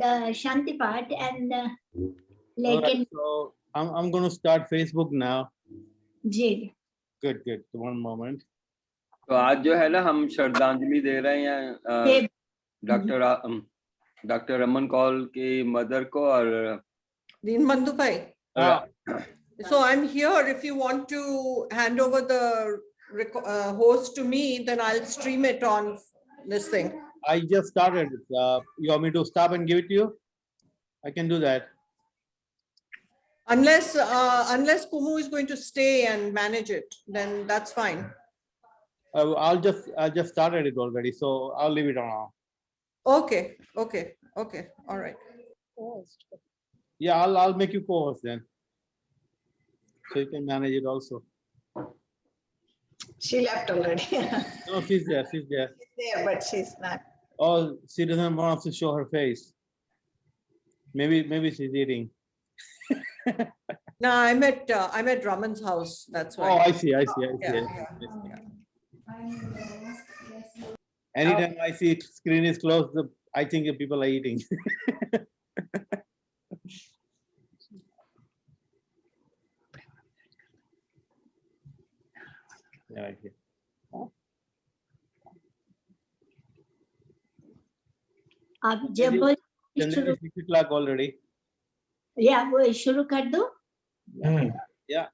the Shanti part and All right, so I'm going to start Facebook now. Ji. Good. One moment. तो आज जो है ना हम श्रद्धांजलि दे रहे हैं डॉक्टर रमन कौल की मदर को और Deenbandhu bhai. So I'm here. If you want to hand over the host to me, then I'll stream it on this thing. I just started. You want me to stop and give it to you? I can do that. Unless Kumu is going to stay and manage it, then that's fine. I just started it already, so I'll leave it on. Okay. All right. Yeah, I'll make you co-host then, so you can manage it also. She left already. No, she's there. She's there, but she's not. Oh, she doesn't want to show her face. Maybe she's eating. No, I'm at Raman's house. That's why. Oh, I see. Yeah. Anytime I see screen is closed, I think people are eating. Yeah, right here. आप जब वो शुरू 6 o'clock already. या वो शुरू कर दो. Yeah.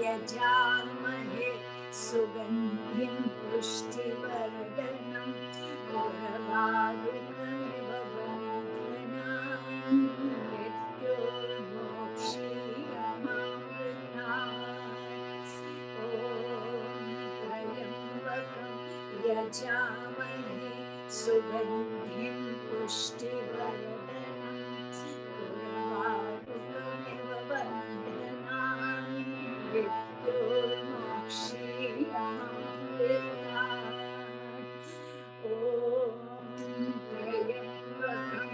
यजामहे सुगन्धिं पुष्टिवर्धनम् उर्वारुकमिव बन्धनान् मृत्योर्मोक्षीयमामृतात्। ॐ त्र्यम्बकं यजामहे सुगन्धिं पुष्टिवर्धनम् उर्वारुकमिव बन्धनान् मृत्योर्मोक्षीयमामृतात्। ॐ त्र्यम्बकं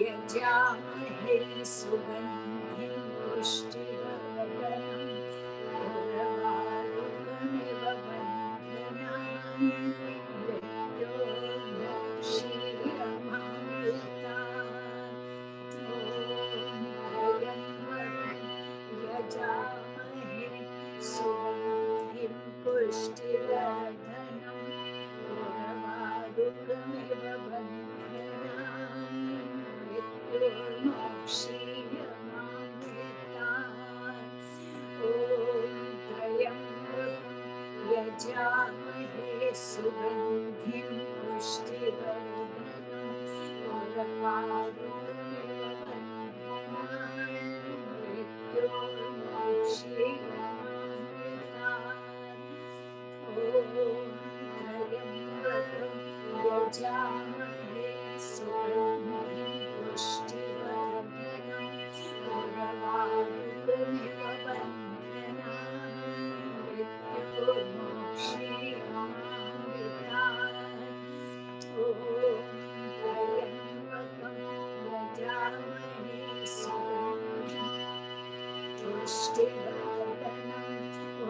यजामहे सुगन्धिं पुष्टिवर्धनम् उर्वारुकमिव बन्धनान् मृत्योर्मोक्षीयमामृतात्। ॐ त्र्यम्बकं यजामहे सुगन्धिं पुष्टिवर्धनम् उर्वारुकमिव बन्धनान् मृत्योर्मोक्षीयमामृतात्। ॐ त्र्यम्बकं यजामहे सुगन्धिं पुष्टिवर्धनम् उर्वारुकमिव बन्धनान् मृत्योर्मोक्षीयमामृतात्। ॐ त्र्यम्बकं यजामहे सुगन्धिं पुष्टिवर्धनम् उर्वारुकमिव बन्धनान् मृत्योर्मोक्षीयमामृतात्। ॐ त्र्यम्बकं यजामहे सुगन्धिं पुष्टिवर्धनम्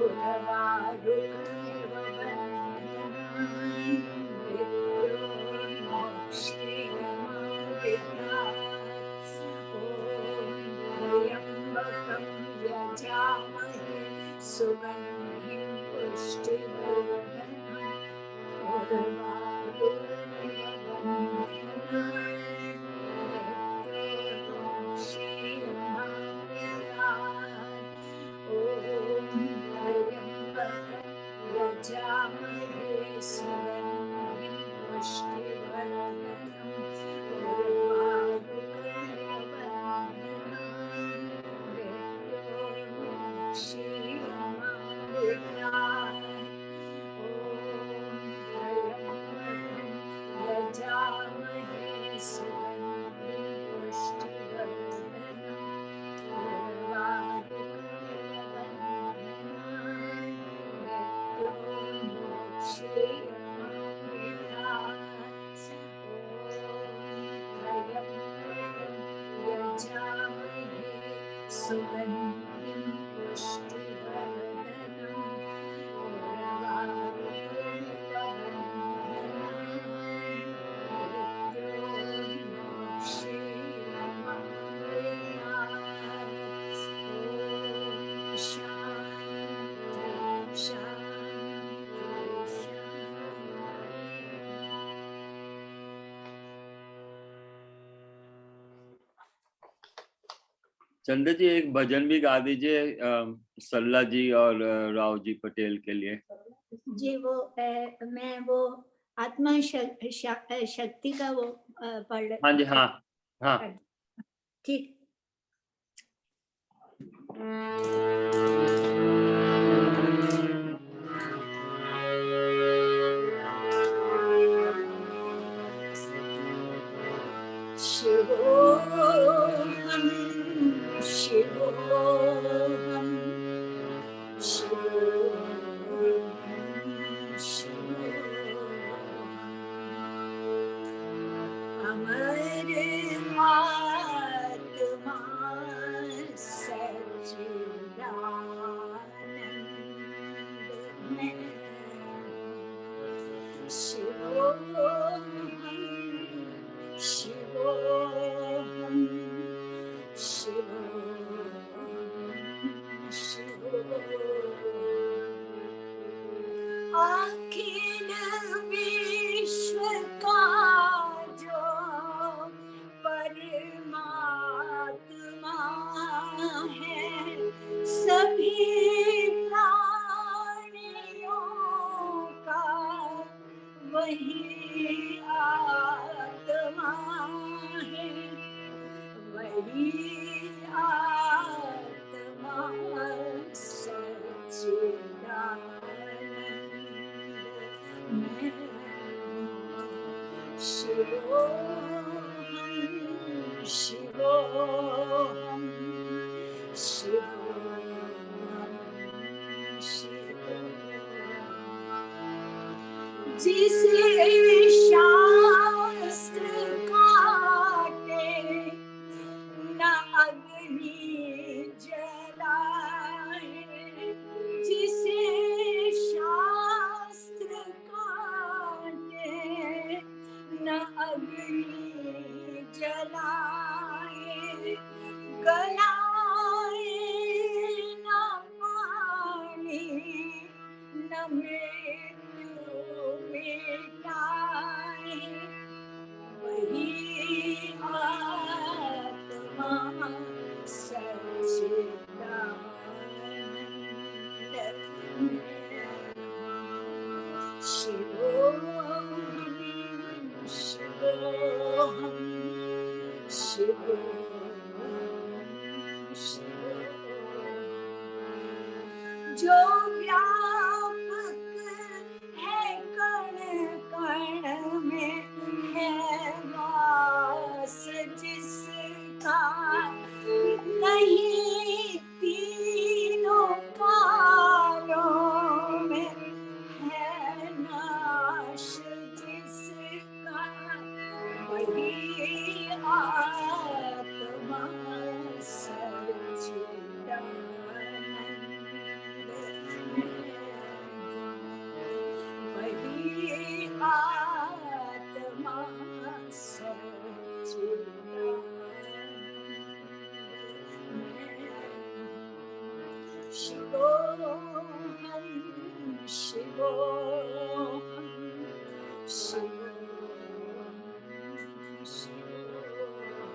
उर्वारुकमिव बन्धनान् मृत्योर्मोक्षीयमामृतात्। ॐ त्र्यम्बकं यजामहे सुगन्धिं पुष्टिवर्धनम् उर्वारुकमिव बन्धनान् मृत्योर्मोक्षीयमामृतात्। ॐ त्र्यम्बकं यजामहे सुगन्धिं पुष्टिवर्धनम् उर्वारुकमिव बन्धनान् मृत्योर्मोक्षीयमामृतात्। ॐ त्र्यम्बकं यजामहे सुगन्धिं पुष्टिवर्धनम् उर्वारुकमिव बन्धनान् मृत्योर्मोक्षीयमामृतात्। ॐ त्र्यम्बकं यजामहे सुगन्धिं पुष्टिवर्धनम् उर्वारुकमिव बन्धनान् मृत्योर्मोक्षीयमामृतात्। ॐ शान्ति शान्ति शान्ति। चंद्र जी एक भजन भी गा दीजिए सल्ला जी और राव जी पटेल के लिए। जी वो मैं वो आत्मा शक्ति का वो पढ़। हाँ जी, हाँ हाँ। ठीक। शिवोऽहं शिवोऽहं शिवोऽहं शिवोऽहम् अमरमात्मा सच्चिदानन्द में शिवोऽहं शिवोऽहं शिवोऽहं शिवोऽहम् अखिल विश्व का जो परमात्मा है सभी प्राणियों जिसे शास्त्र काटे न अग्नि जलाए, जिसे शास्त्र काटे न अग्नि जलाए, गलाए न पानी न मृत्यु मिटाए, वही आत्मा सच्चिदानंद शिवोहम शिवोहम शिवोहम शिवोहम। जो व्यापक है कण कण में है वास जिसका, नहीं तीनों कालों में है नाश जिसका, वही आत्मा सच्चिदानंद, वही आत्मा सच्चिदानंद। शिवोहम शिवोहम शिवोहम शिवोहम।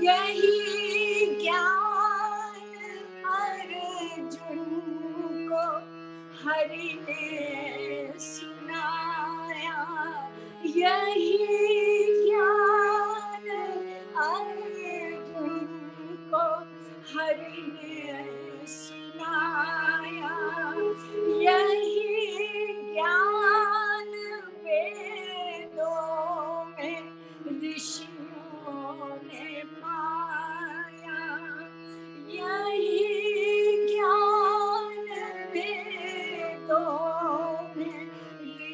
यही ज्ञान अर्जुन को हरि ने सुनाया, यही ज्ञान अर्जुन को हरि ने सुनाया, यही ज्ञान वेदों में ऋषियों ने पाया, यही ज्ञान वेदों में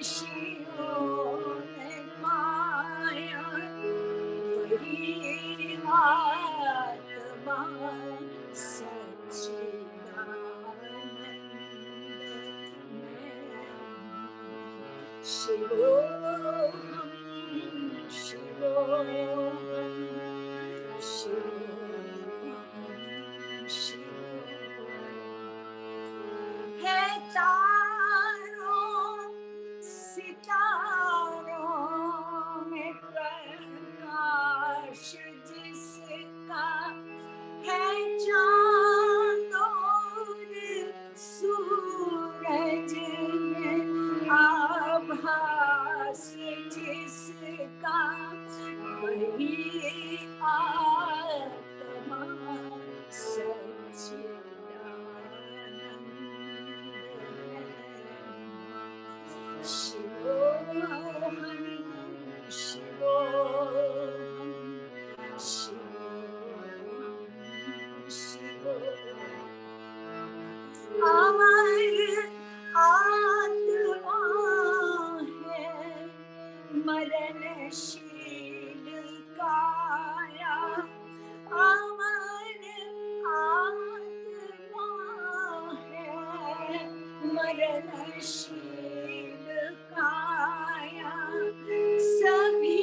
ऋषियों ने पाया, वही आत्मा सच्चिदानंद। शिवोहम शिवोहम शिवोहम शिवोहम। है तारों सितारों में प्रकाश जिसका, है चाँद और सूरज में आभास जिसका, वही आत्मा सच्चिदानंद। शिवोहम शिवोहम शिवोहम शिवोहम। अमर आत्मा है मरणशील काया, अमर आत्मा है मरणशील काया, सभी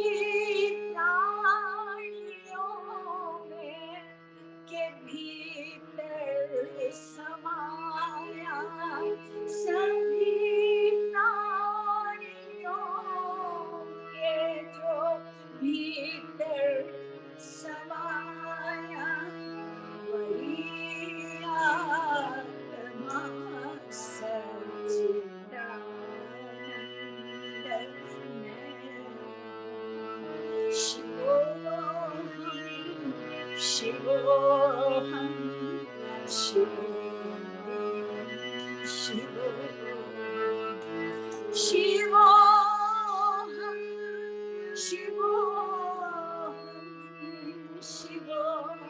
प्राणियों में के भीतर समाया, सभी प्राणियों के जो भीतर समाया, वही आत्मा सच्चिदानंद। शिवोहम शिवोहम शिवोहम शिवोहम शिवोहम शिवोहम शिवोहम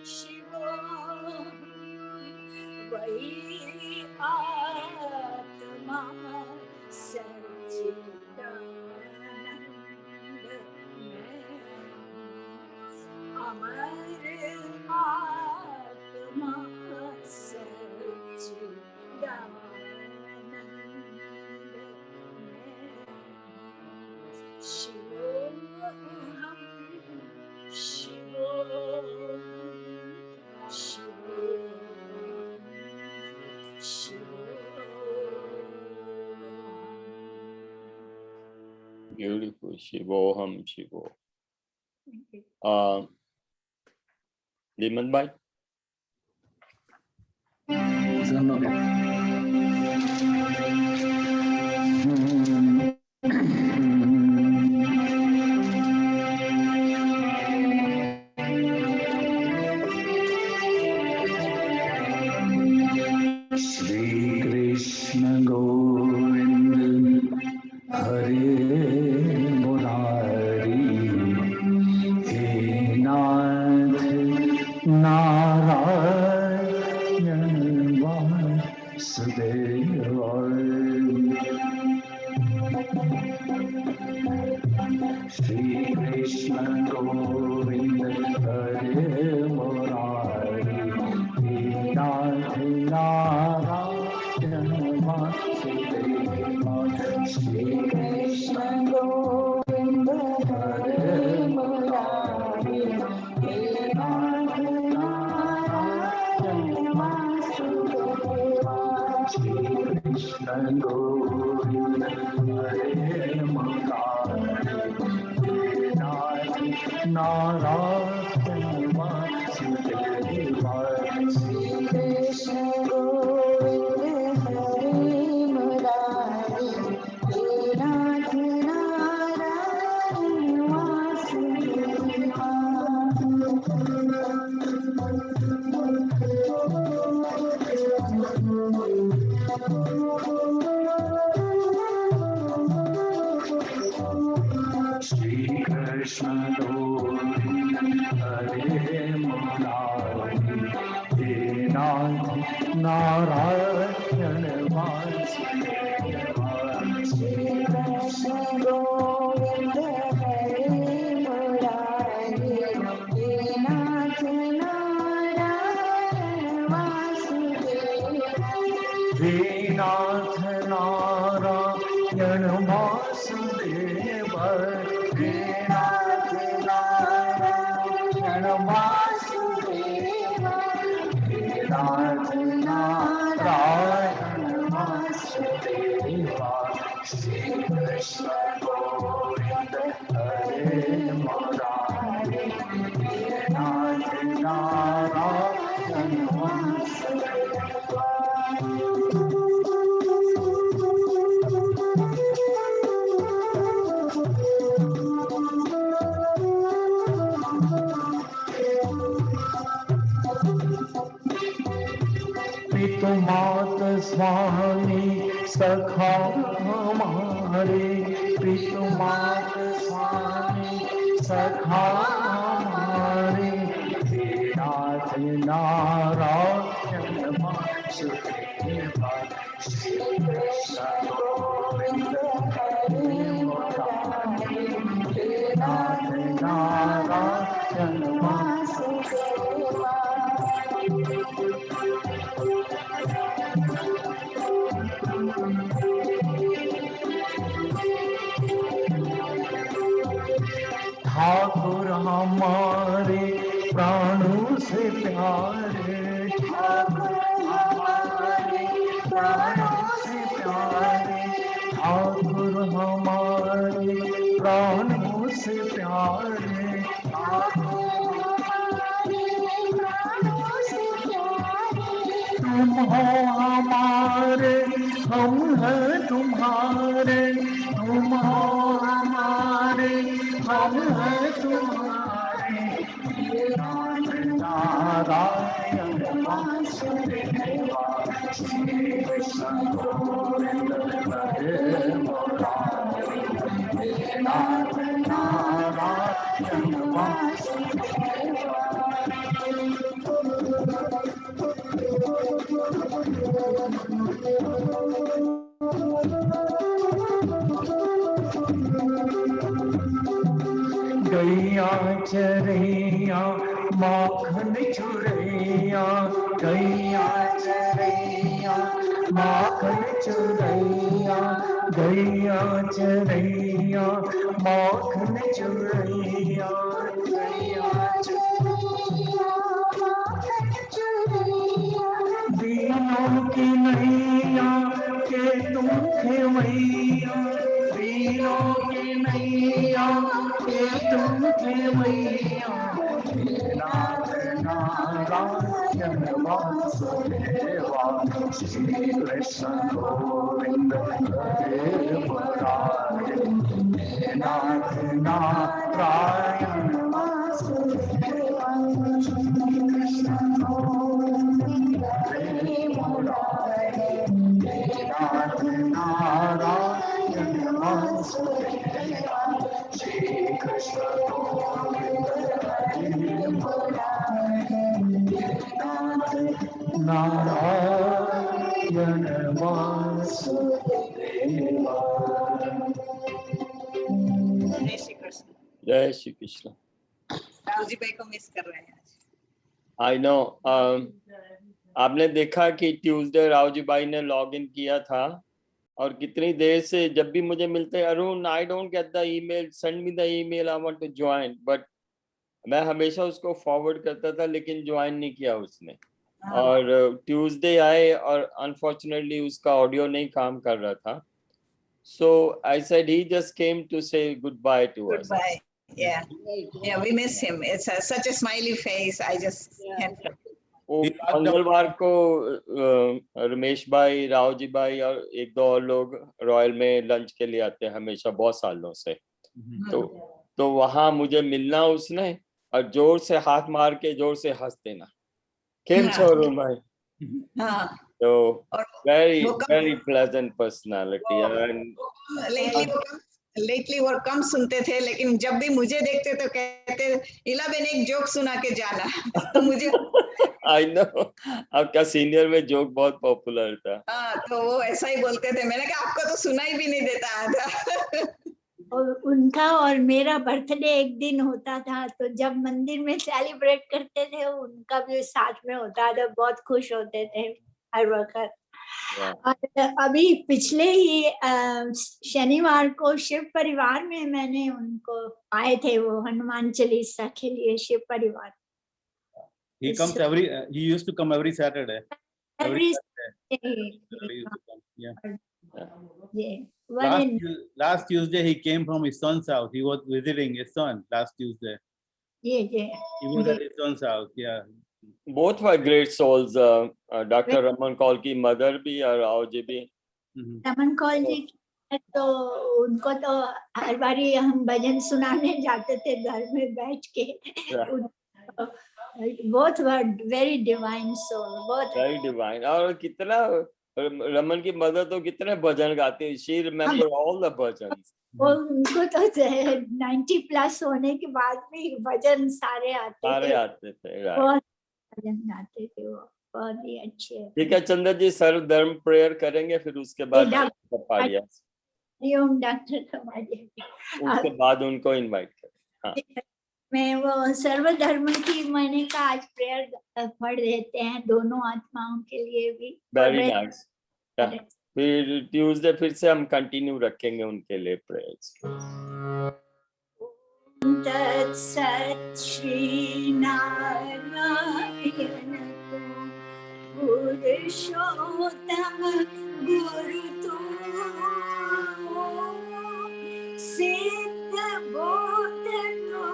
शिवोहम। वै आत्मा सच्चिदानंद में अमर आत्मा सच्चिदानंद में शिवोऽहं शिवोऽहं Beautiful. Shivoham Shivo. Limon Bhai. Shri Krishna Govind Hare Murari He Nath Narayan Vasudeva Shri Krishna Govind Hare Murari He Nath Narayan Vasudeva Shri Krishna Govind Hare Murari He Nath Narayan Vasudeva Shri Krishna Govind Hare Murari He Nath Narayan Vasudeva Shri Krishna Govind Hare Murari He Nath Narayan Vasudeva Shri Krishna Govind Hare Murari He Nath Narayan Vasudeva Shri Krishna Govind Hare Murari He Nath Narayan Vasudeva He Nath Narayan Vasudeva He Nath Narayan Vasudeva He Nath Narayan Vasudeva Shri Krishna Govind Hare Murari He Nath Narayan Vasudeva पितु मात स्वामी सखा हमारे पितु मात स्वामी सखा हमारे हे नाथ नारायण वासुदेवा श्री कृष्ण गोविंद हरे मुरारी हे नाथ नारायण वासुदेवा ठाकुर हमारे प्राणों से प्यारे ठाकुर हमारे प्राणों से प्यारे ठाकुर हमारे प्राणों से प्यारे ठाकुर हमारे प्राणों से प्यारे तुम हो हमारे हम हैं तुम्हारे तुम हो हमारे हम हैं तुम्हारे हे नाथ नारायण वासुदेवा श्री कृष्ण गोविंद हरे मुरारी हे नाथ नारायण वासुदेवा गैया चरैया माखन चुरैया, गैया चरैया माखन चुरैया, गैया चरैया माखन चुरैया, गैया चरैया माखन चुरैया, दीनों की नैया के तुम खेवैया, दीनों की नैया के तुम खेवैया, नाथ नारायण वासुदेवा, श्री कृष्ण गोविंद हरे मुरारे, नाथ नारायण वासुदेवा, श्री कृष्ण गोविंद हरे मुरारे, नाथ नारायण वासुदेवा, श्री कृष्ण गोविंद हरे मुरारे, नाथ नारायण वासुदेवा। जय श्री कृष्ण। जय श्री कृष्ण। राव जी भाई को मिस कर रहे हैं आज। I know. आपने देखा कि ट्यूसडे राव जी भाई ने लॉग इन किया था और कितनी देर से जब भी मुझे मिलते हैं, Arun I don't get the email, send me the email, I want to join, but मैं हमेशा उसको फॉरवर्ड करता था लेकिन ज्वाइन नहीं किया उसने। और ट्यूसडे आए और अनफॉर्चुनेटली उसका ऑडियो नहीं काम कर रहा था, so I said he just came to say goodbye to us. Goodbye. Yeah, yeah, we miss him. It's such a smiley face. I just can't. वो मंगलवार को रमेश भाई, राव जी भाई और एक दो और लोग रॉयल में लंच के लिए आते हैं हमेशा बहुत सालों से, तो वहां मुझे मिलना उसने और जोर से हाथ मार के जोर से हंस देना, केम छो अरुण भाई। हाँ, तो very वो कम- very pleasant personality and lately वो कम सुनते थे, लेकिन जब भी मुझे देखते तो कहते इला बेन एक जोक सुना के जाना। तो मुझे I know आपका सीनियर में जोक बहुत पॉपुलर था। हाँ, तो वो ऐसा ही बोलते थे। मैंने कहा आपको तो सुनाई भी नहीं देता था। और उनका और मेरा बर्थडे एक दिन होता था, तो जब मंदिर में सेलिब्रेट करते थे उनका भी साथ में होता था, बहुत खुश होते थे हर वक्त। और अभी पिछले ही शनिवार को शिव परिवार में मैंने उनको आए थे, वो हनुमान चालीसा के लिए शिव परिवार। He comes every. He used to come every Saturday. Every Saturday. He used to come. Yeah. Yeah. Last Tuesday he came from his son's house. He was visiting his son last Tuesday. Yeah. He was at his son's house. Yeah. Both were great souls. Dr. Raman Kaul की mother भी और राव जी भी। रमन कौल जी तो उनको तो हर बारी हम भजन सुनाने जाते थे घर में बैठ के। Both were very divine soul. Both very divine. और कितना रमन की मदर तो कितने भजन गाती है। She remember all the bhajans. वो उनको तो 90 प्लस होने के बाद भी भजन सारे आते थे। बहुत भजन गाते थे वो, बहुत ही अच्छे। ठीक है चंद्र जी, सर्वधर्म प्रेयर करेंगे फिर उसके बाद कपाड़िया। ओम डॉक्टर कपाड़िया। उसके बाद उनको इनवाइट करें। हाँ। मैं वो सर्वधर्म की मैंने कहा आज प्रेयर पढ़ देते हैं दोनों आत्माओं के लिए भी। Very nice. फिर ट्यूसडे फिर से हम कंटिन्यू रखेंगे उनके लिए प्रेयर्स। तत्सत् श्री नारायण पुरुषोत्तम गुरु तू, सिद्ध बोध तो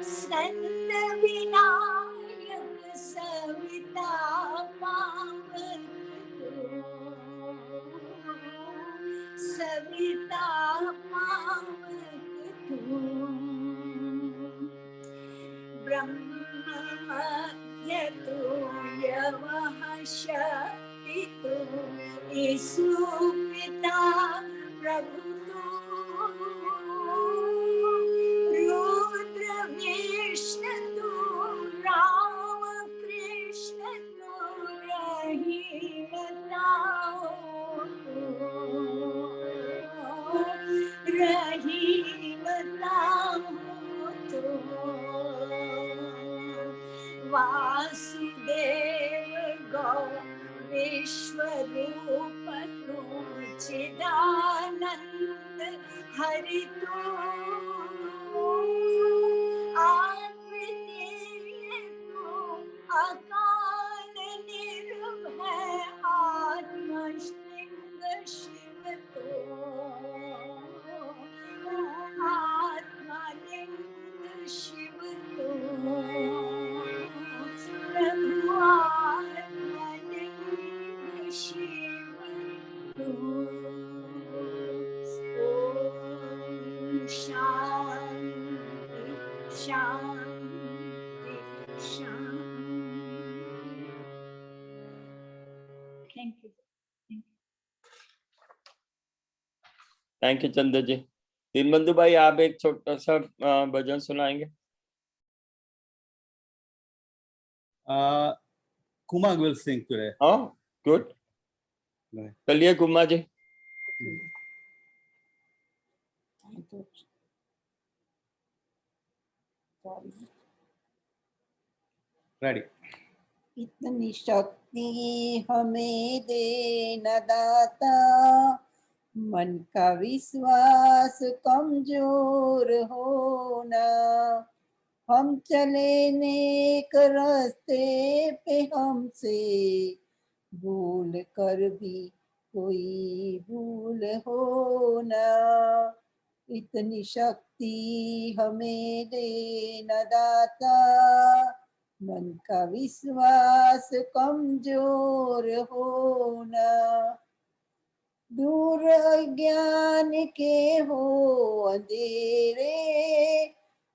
संत विनायक सविता पावन सविता पावन तू, ब्रह्म मध्य तू व्यवः शक्ति तू, ईशु पिता प्रभु तू, रुद्र विष्णु तू, राम कृष्ण तू, रहीम वासुदेव गौ विश्वरूप तू चिदानंद हरि तू अद्वितीय तू अकाल निर्भय आत्मलिंग शिव तू आत्मलिंग शिव तू प्रभु आत्मलिंग शिव तू ओम शांति शांति शांति। Thank you. Thank you Chandra ji. Deenbandhu भाई, आप एक छोटा सा भजन सुनाएंगे? Kumar will sing today. हाँ, गुड। Right. चलिए कुमार जी। Ready. इतनी शक्ति हमें दे न दाता, मन का विश्वास कमजोर होना। हम चले नेक रास्ते पे हमसे भूल कर भी कोई भूल होना। इतनी शक्ति हमें दे न दाता, मन का विश्वास कमजोर होना। दूर अज्ञान के हो अंधेरे,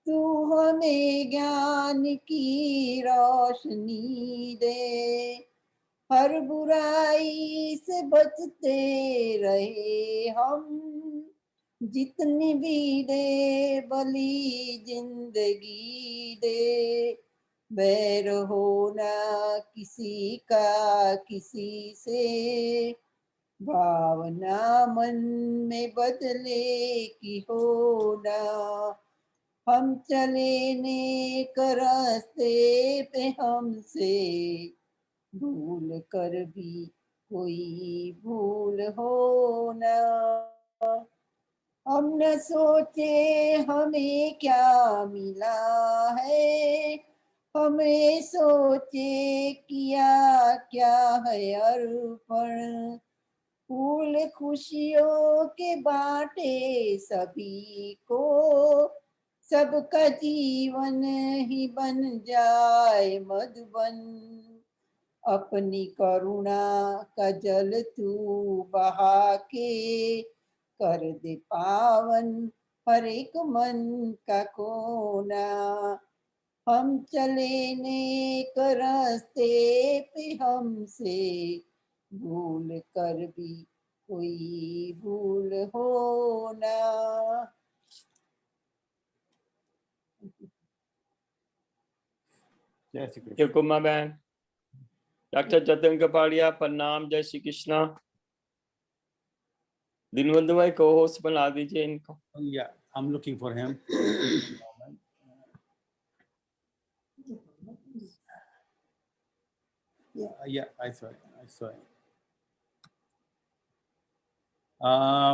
तू हमें ज्ञान की रोशनी दे। हर बुराई से बचते रहे हम, जितनी भी दे भली जिंदगी दे। बैर होना किसी का किसी से, भावना मन में बदले की होना। हम चले नेक रास्ते पे हमसे भूल कर भी कोई भूल होना। हम न सोचे हमें क्या मिला है, हमें सोचे किया क्या है अर्पण। फूल खुशियों के बांटे सभी को, सबका जीवन ही बन जाए मधुबन। अपनी करुणा का जल तू बहा के, कर दे पावन हर एक मन का कोना। हम चले नेक रास्ते पे हमसे भूल कर भी कोई भूल होना। Jai Shri Thank you, Krishna. Kumar बहन। डॉक्टर जतिन कपाड़िया, प्रणाम, जय श्री कृष्णा। दीनबंधु भाई को होस्ट बना दीजिए इनको। Yeah, I'm looking for him. Yeah, I saw it.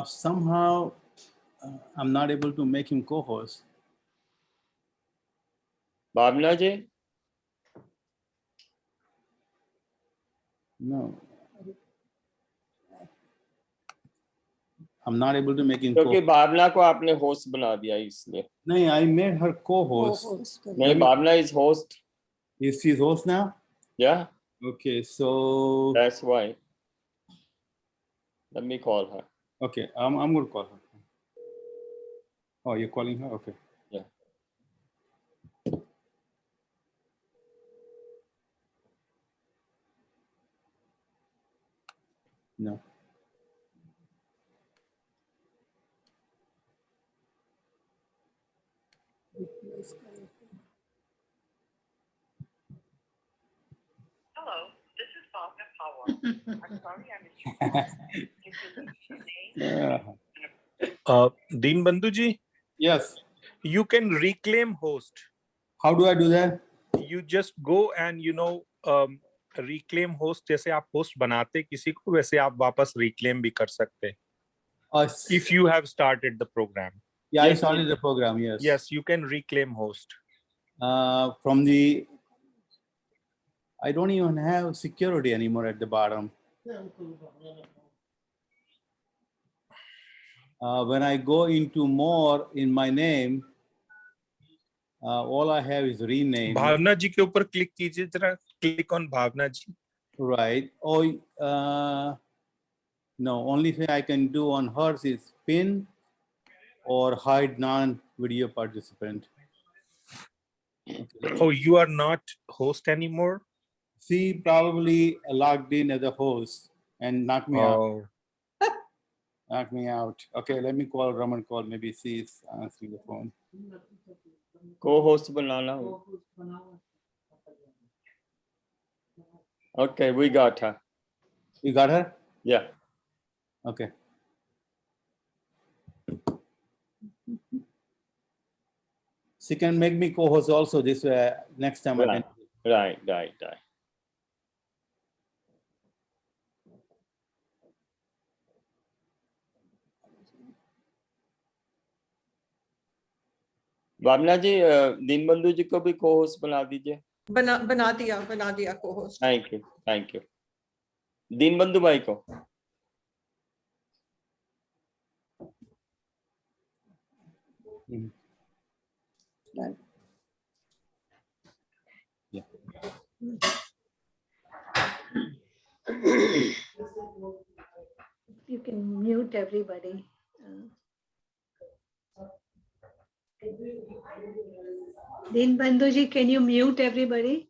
Somehow I'm not able to make him co-host. Bhavna ji, No, I'm not able to make him क्योंकि co-host. भावना को आपने होस्ट बना दिया इसलिए। No, I made her co-host. नहीं, Bhavna is host. Is she host now? Yeah, Okay, so that's why. Let me call her. okay, I'm going to call her. Oh, you're calling her? Okay. Yeah. No. Hello, this is Bhavna Pawar. I'm sorry I missed your call. Yeah. Deenbandhu ji, Yes. you can reclaim host. How do I do that? you just go and reclaim host. जैसे आप host बनाते किसी को, वैसे आप वापस reclaim भी कर सकते. If you have started the program. Yeah, I started the program. Yes. Yes, you can reclaim host. From the, I don't even have security anymore at the bottom. When I go into more in my name, all I have is rename. भावना जी के ऊपर click कीजिए जरा. Click on Bhavna ji. Right. Oh, no. Only thing I can do on hers is pin or hide non-video participant. Okay. Oh, you are not host anymore? She probably logged in as a host and knocked me out. Knocked me out. Okay, let me call Raman. Call. Maybe she is answering the phone. Co-host banana. Okay, we got her. You got her? Yeah. Okay. She can make me co-host also this way next time. Right. Right. भावना जी, दीनबंधु जी को भी co-host बना दीजिए. बना दिया co-host. Thank you. Deenbandhu भाई को. Right. Yeah. You can mute everybody. Deenbandhu ji, can you mute everybody?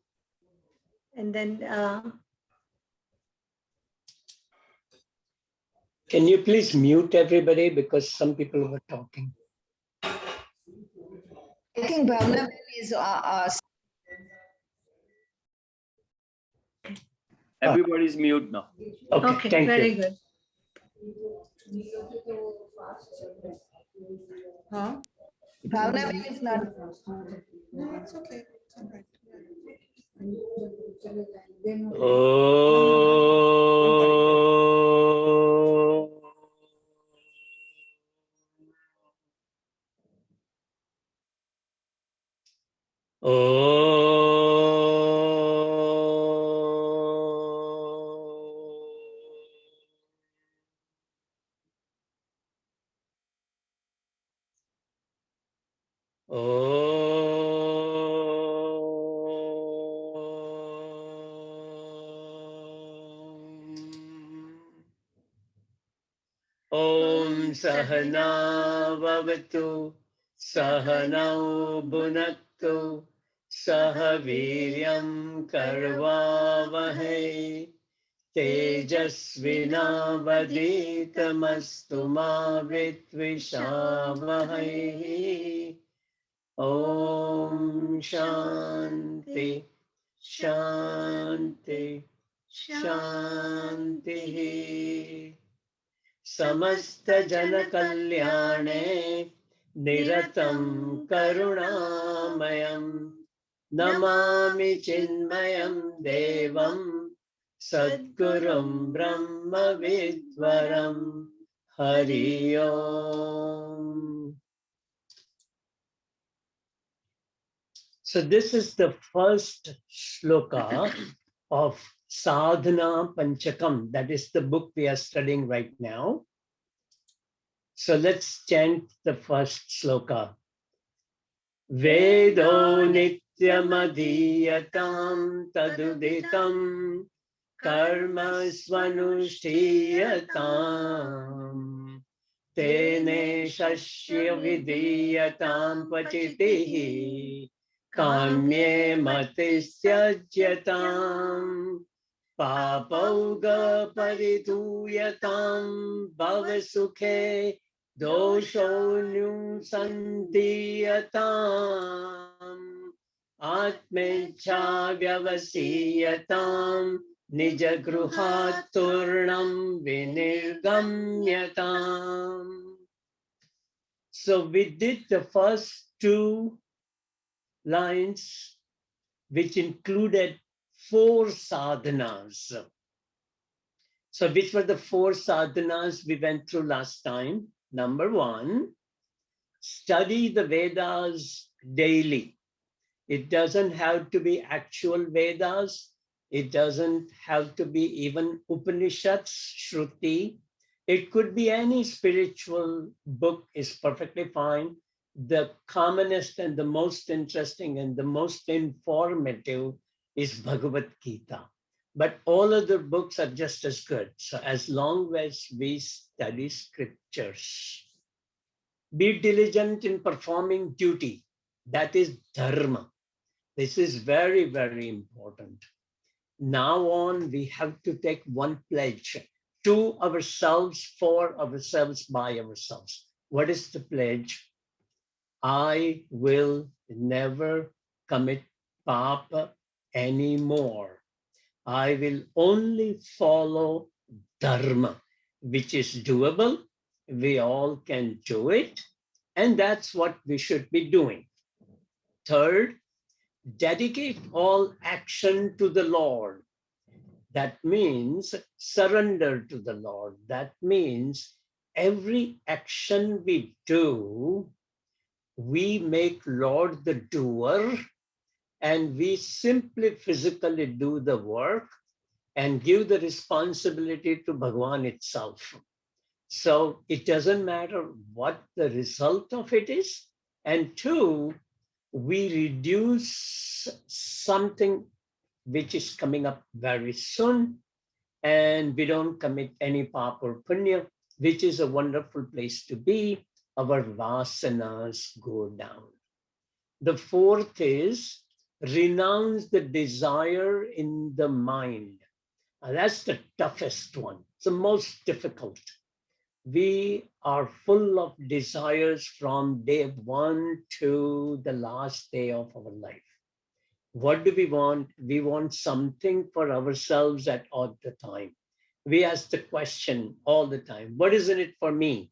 And then can you please mute everybody because some people were talking. I think Bhavna is Everybody's mute now. Okay, thank very you. good. Huh? Bhavna is not. No, it's okay. It's all right. Om Sahana Vavatu Sahanau Bhunaktu Sahaviryam Karvavahe Tejasvinavaditamastu ma Vitvishavahe. Om Shanti Shanti Shanti. Samasta Jana Kalyane Niratam Karunamayam Namami Chinmayam Devam Sadgurum Brahma Vidvaram Hari Om. So this is the first shloka of Sadhana Panchakam. That is the book we are studying right now. So let's chant the first sloka. Vedo nityamadhiyatam taduditam karma svanushthiyatam tene shashya vidhiyatam pachitihi kamye matisyajyatam Papauga parithuyatam bhavasukhe dosho santiyatam atmecha vyavasiyatam nijagruhaturnam vinirgamyatam. So we did the first two lines which included 4 sadhanas. So which were the 4 sadhanas we went through last time? Number 1, study the Vedas daily. It doesn't have to be actual Vedas. It doesn't have to be even Upanishads, Shruti. It could be any spiritual book is perfectly fine. The commonest and the most interesting and the most informative is Bhagavad Gita. But all other books are just as good. So as long as we study scriptures, be diligent in performing duty. That is dharma. This is very, very important. Now on, we have to take one pledge to ourselves, for ourselves, by ourselves. What is the pledge? I will never commit papa anymore. I will only follow dharma, which is doable. We all can do it. And that's what we should be doing. Third, dedicate all action to the Lord. That means surrender to the Lord. That means every action we do, we make Lord the doer, and we simply physically do the work and give the responsibility to Bhagwan itself. So it doesn't matter what the result of it is. And 2, we reduce something which is coming up very soon, and we don't commit any papa or punya, which is a wonderful place to be. Our vasanas go down. The 4th is renounce the desire in the mind. Now, that's the toughest one. It's the most difficult. We are full of desires from day 1 to the last day of our life. What do we want? We want something for ourselves at all the time. We ask the question all the time, what is in it for me?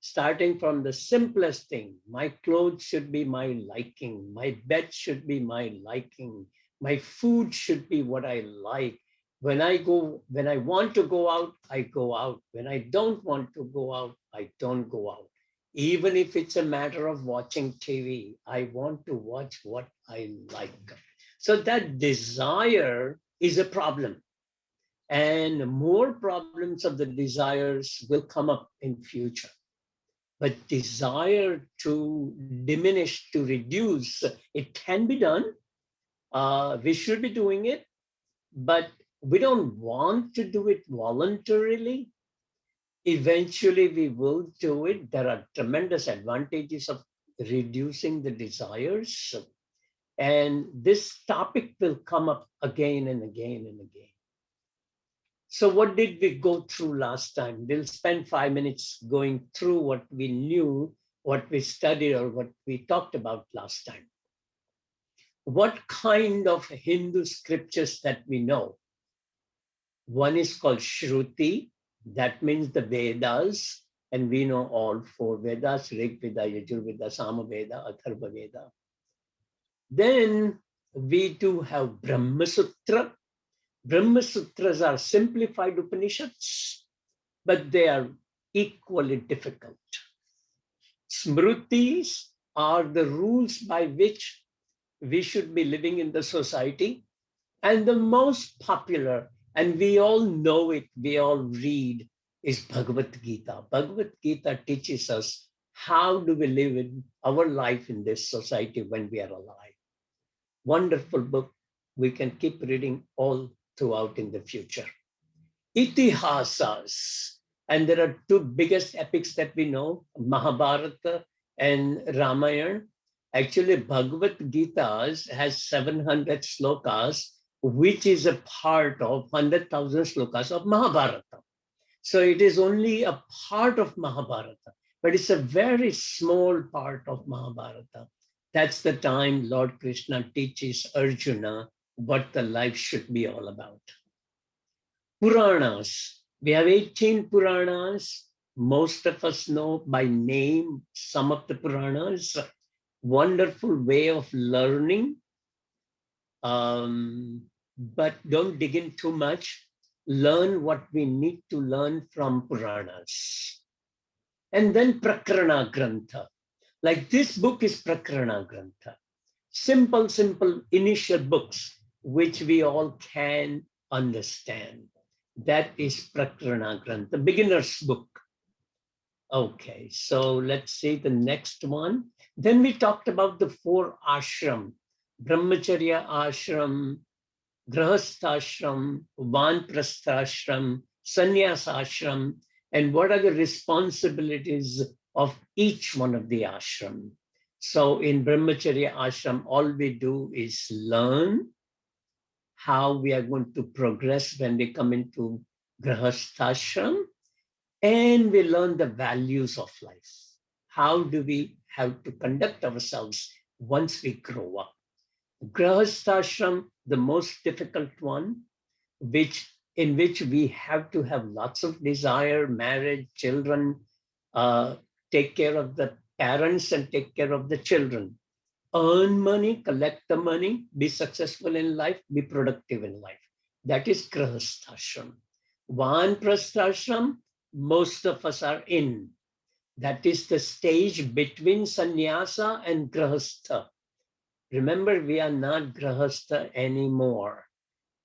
Starting from the simplest thing, my clothes should be my liking, my bed should be my liking, my food should be what I like. When I want to go out, I go out. When I don't want to go out, I don't go out. Even if it's a matter of watching TV, I want to watch what I like. So that desire is a problem. And more problems of the desires will come up in future. But desire to diminish, to reduce, it can be done. We should be doing it, but we don't want to do it voluntarily. Eventually, we will do it. There are tremendous advantages of reducing the desires. And this topic will come up again and again and again. So what did we go through last time? We'll spend 5 minutes going through what we knew, what we studied, or what we talked about last time. What kind of Hindu scriptures that we know? One is called Shruti. That means the Vedas, and we know all 4 Vedas, Rig Veda, Yajur Veda, Sama Veda, Atharva Veda. Then we do have Brahma Sutra. Brahma Sutras are simplified Upanishads, but they are equally difficult. Smritis are the rules by which we should be living in the society. And the most popular, and we all know it, we all read, is Bhagavad Gita. Bhagavad Gita teaches us how do we live in our life in this society when we are alive. Wonderful book. We can keep reading all throughout in the future. Itihasas. And there are 2 biggest epics that we know, Mahabharata and Ramayana. Actually, Bhagavad Gita has 700 slokas, which is a part of 100,000 slokas of Mahabharata. So it is only a part of Mahabharata, but it's a very small part of Mahabharata. That's the time Lord Krishna teaches Arjuna what the life should be all about. Puranas. We have 18 Puranas. Most of us know by name some of the Puranas. Wonderful way of learning. but don't dig in too much. Learn what we need to learn from Puranas. And then Prakarana Grantha. Like this book is Prakarana Grantha. Simple initial books which we all can understand. That is Prakarana Grantha, the beginner's book. Okay, so let's see the next one. Then we talked about the 4 ashram: Brahmacharya ashram, Grahasthashram, Vanprasthashram, Sannyasashram, and what are the responsibilities of each one of the ashram. So in Brahmacharya ashram, all we do is learn how we are going to progress when we come into Grahasthashram, and we learn the values of life. How do we have to conduct ourselves once we grow up? Grahasthashram, the most difficult one, in which we have to have lots of desire, marriage, children, take care of the parents and take care of the children. Earn money, collect the money, be successful in life, be productive in life. That is Grahasthashram. Vanprasthashram, most of us are in. That is the stage between sannyasa and grahastha. Remember, we are not grahastha anymore.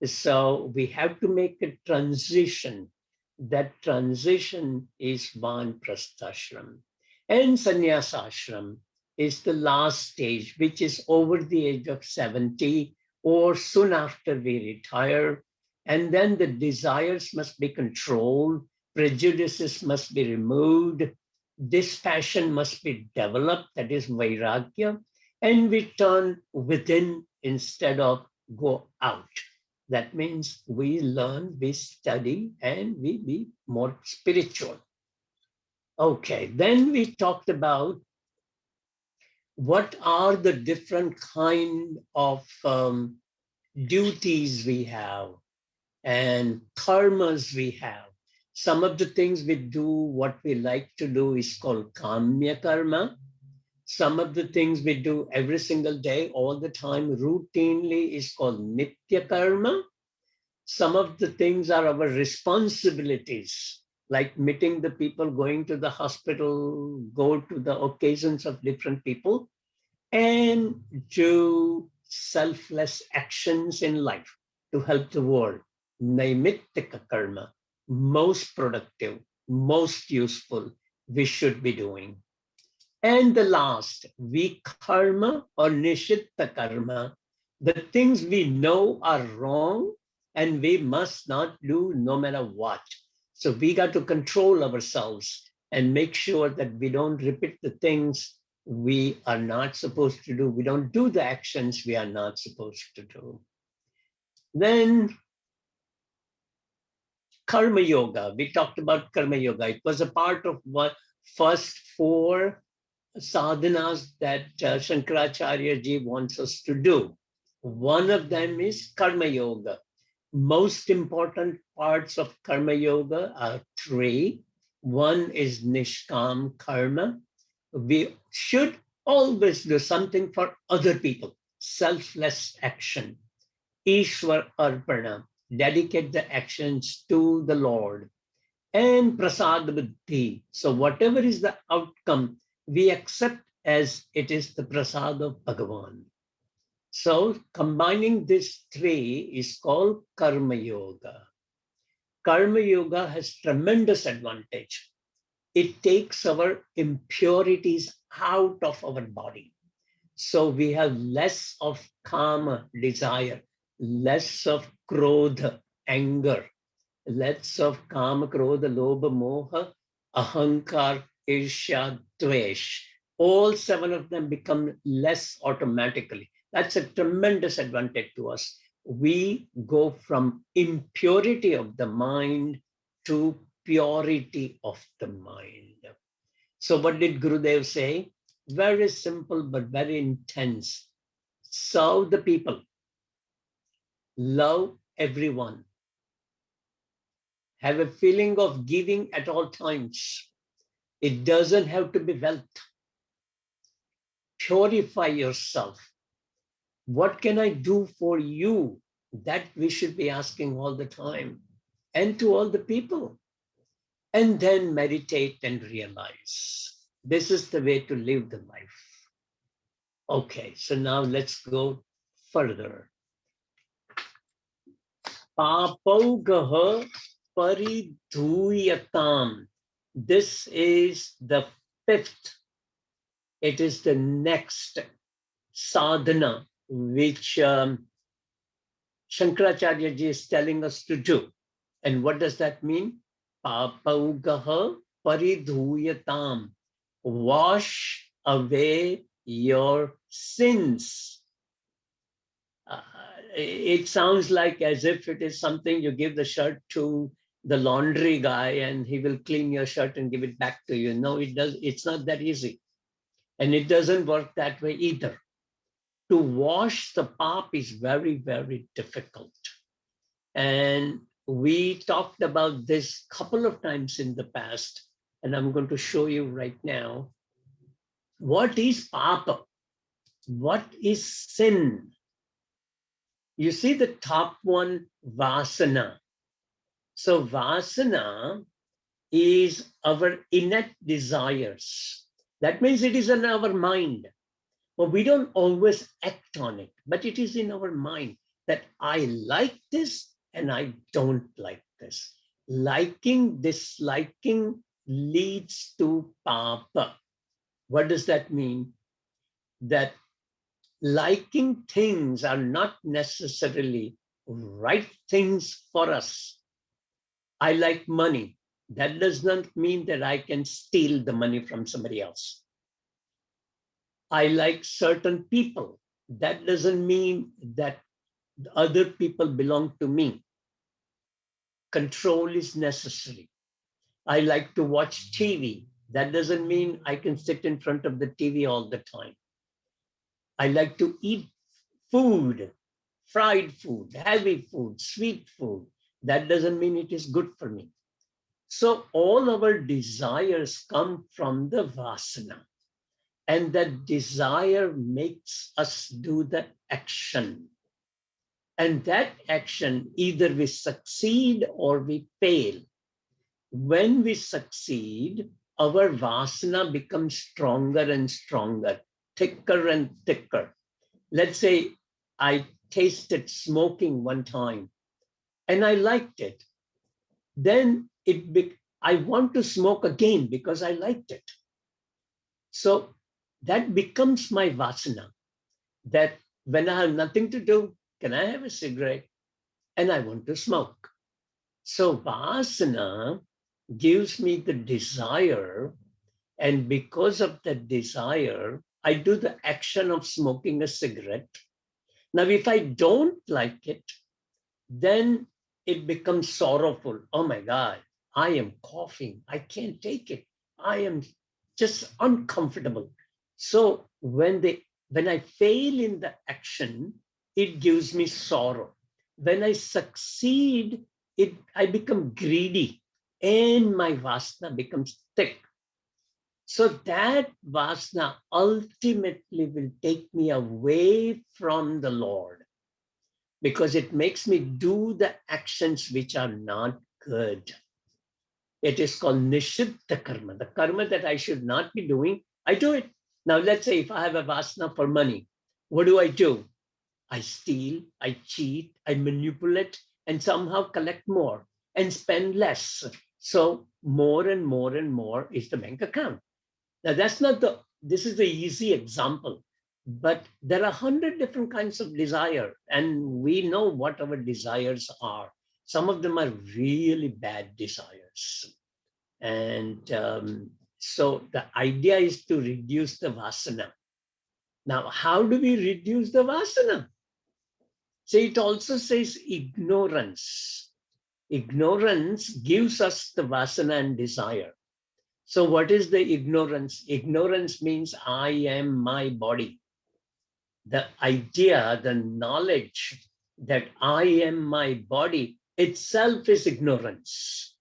So we have to make a transition. That transition is Vanprasthashram. And sannyasashram is the last stage, which is over the age of 70 or soon after we retire. And then the desires must be controlled, prejudices must be removed, dispassion must be developed, that is vairagya, and we turn within instead of go out. That means we learn, we study, and we be more spiritual. Okay, then we talked about what are the different kind of duties we have and karmas we have. Some of the things we do, what we like to do is called kamya karma. Some of the things we do every single day, all the time, routinely, is called nitya karma. Some of the things are our responsibilities, like meeting the people, going to the hospital, go to the occasions of different people, and do selfless actions in life to help the world. Naimittika karma, most productive, most useful, we should be doing. And the last, vikarma or nishitta karma, the things we know are wrong and we must not do no matter what. So we got to control ourselves and make sure that we don't repeat the things we are not supposed to do. We don't do the actions we are not supposed to do. Then karma yoga. We talked about karma yoga. It was a part of what first 4 sadhanas that Shankaracharya ji wants us to do. One of them is karma yoga. Most important parts of karma yoga are 3. One is nishkam karma. We should always do something for other people, selfless action. Ishwar arpana, dedicate the actions to the Lord. And prasad buddhi. So whatever is the outcome, we accept as it is the prasad of Bhagavan. So combining these 3 is called karma yoga. Karma yoga has tremendous advantage. It takes our impurities out of our body. So we have less of kama, desire, less of krodha, anger, less of kama, krodha, lobha, moha, ahankar, irsha, dvesh. All 7 of them become less automatically. That's a tremendous advantage to us. We go from impurity of the mind to purity of the mind. So what did Gurudev say? Very simple, but very intense. Serve the people. Love everyone. Have a feeling of giving at all times. It doesn't have to be wealth. Purify yourself. What can I do for you? That we should be asking all the time, and to all the people. And then meditate and realize this is the way to live the life. Okay, so now let's go further. Papogaha paridhuyatam. This is the fifth. It is the next sadhana which Shankaracharya ji is telling us to do. And what does that mean? Papaugaha paridhuyatam. Wash away your sins. It sounds like as if it is something you give the shirt to the laundry guy and he will clean your shirt and give it back to you. No, it does. It's not that easy. And it doesn't work that way either. To wash the pap is very, very difficult. And we talked about this a couple of times in the past, and I'm going to show you right now. What is papa? What is sin? You see the top one, vasana. So vasana is our innate desires. That means it is in our mind. Well, we don't always act on it, but it is in our mind that I like this and I don't like this. Liking, disliking leads to papa. What does that mean? That liking things are not necessarily right things for us. I like money. That does not mean that I can steal the money from somebody else. I like certain people. That doesn't mean that other people belong to me. Control is necessary. I like to watch TV. That doesn't mean I can sit in front of the TV all the time. I like to eat food, fried food, heavy food, sweet food. That doesn't mean it is good for me. So all our desires come from the vasana. And that desire makes us do the action. And that action, either we succeed or we fail. When we succeed, our vasana becomes stronger and stronger, thicker and thicker. Let's say I tasted smoking one time and I liked it. Then I want to smoke again because I liked it. So that becomes my vasana, that when I have nothing to do, can I have a cigarette? And I want to smoke. So vasana gives me the desire, and because of that desire, I do the action of smoking a cigarette. Now, if I don't like it, then it becomes sorrowful. Oh my God, I am coughing. I can't take it. I am just uncomfortable. So when I fail in the action, it gives me sorrow. When I succeed, I become greedy and my vasana becomes thick. So that vasana ultimately will take me away from the Lord, because it makes me do the actions which are not good. It is called nishiddha karma. The karma that I should not be doing, I do it. Now, let's say if I have a vasana for money, what do? I steal, I cheat, I manipulate, and somehow collect more and spend less. So more and more and more is the bank account. Now, this is the easy example, but there are 100 different kinds of desire, and we know what our desires are. Some of them are really bad desires. And so the idea is to reduce the vasana. Now, how do we reduce the vasana? So it also says ignorance. Ignorance gives us the vasana and desire. So what is the ignorance? Ignorance means I am my body. The idea, the knowledge that I am my body itself is ignorance.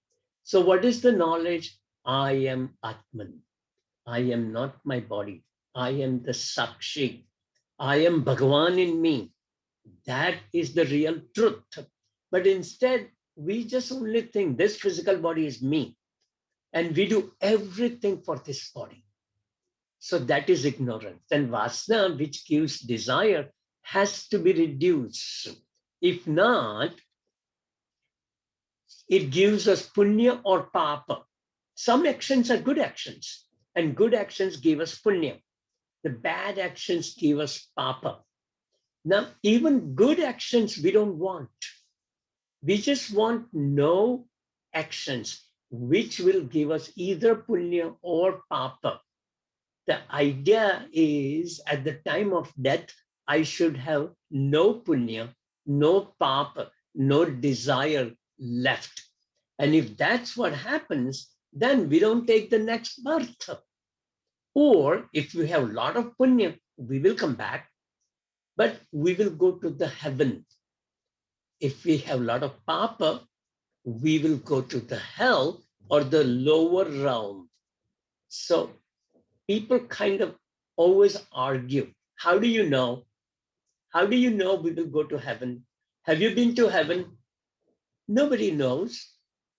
So what is the knowledge? I am Atman. I am not my body. I am the Sakshi. I am Bhagavan in me. That is the real truth. But instead, we just only think this physical body is me. And we do everything for this body. So that is ignorance. And vasana, which gives desire, has to be reduced. If not, it gives us punya or papa. Some actions are good actions, and good actions give us punya. The bad actions give us papa. Now, even good actions we don't want. We just want no actions which will give us either punya or papa. The idea is at the time of death, I should have no punya, no papa, no desire left. And if that's what happens, then we don't take the next birth. Or if we have a lot of punya, we will come back, but we will go to the heaven. If we have a lot of papa, we will go to the hell or the lower realm. So people kind of always argue. How do you know? How do you know we will go to heaven? Have you been to heaven? Nobody knows.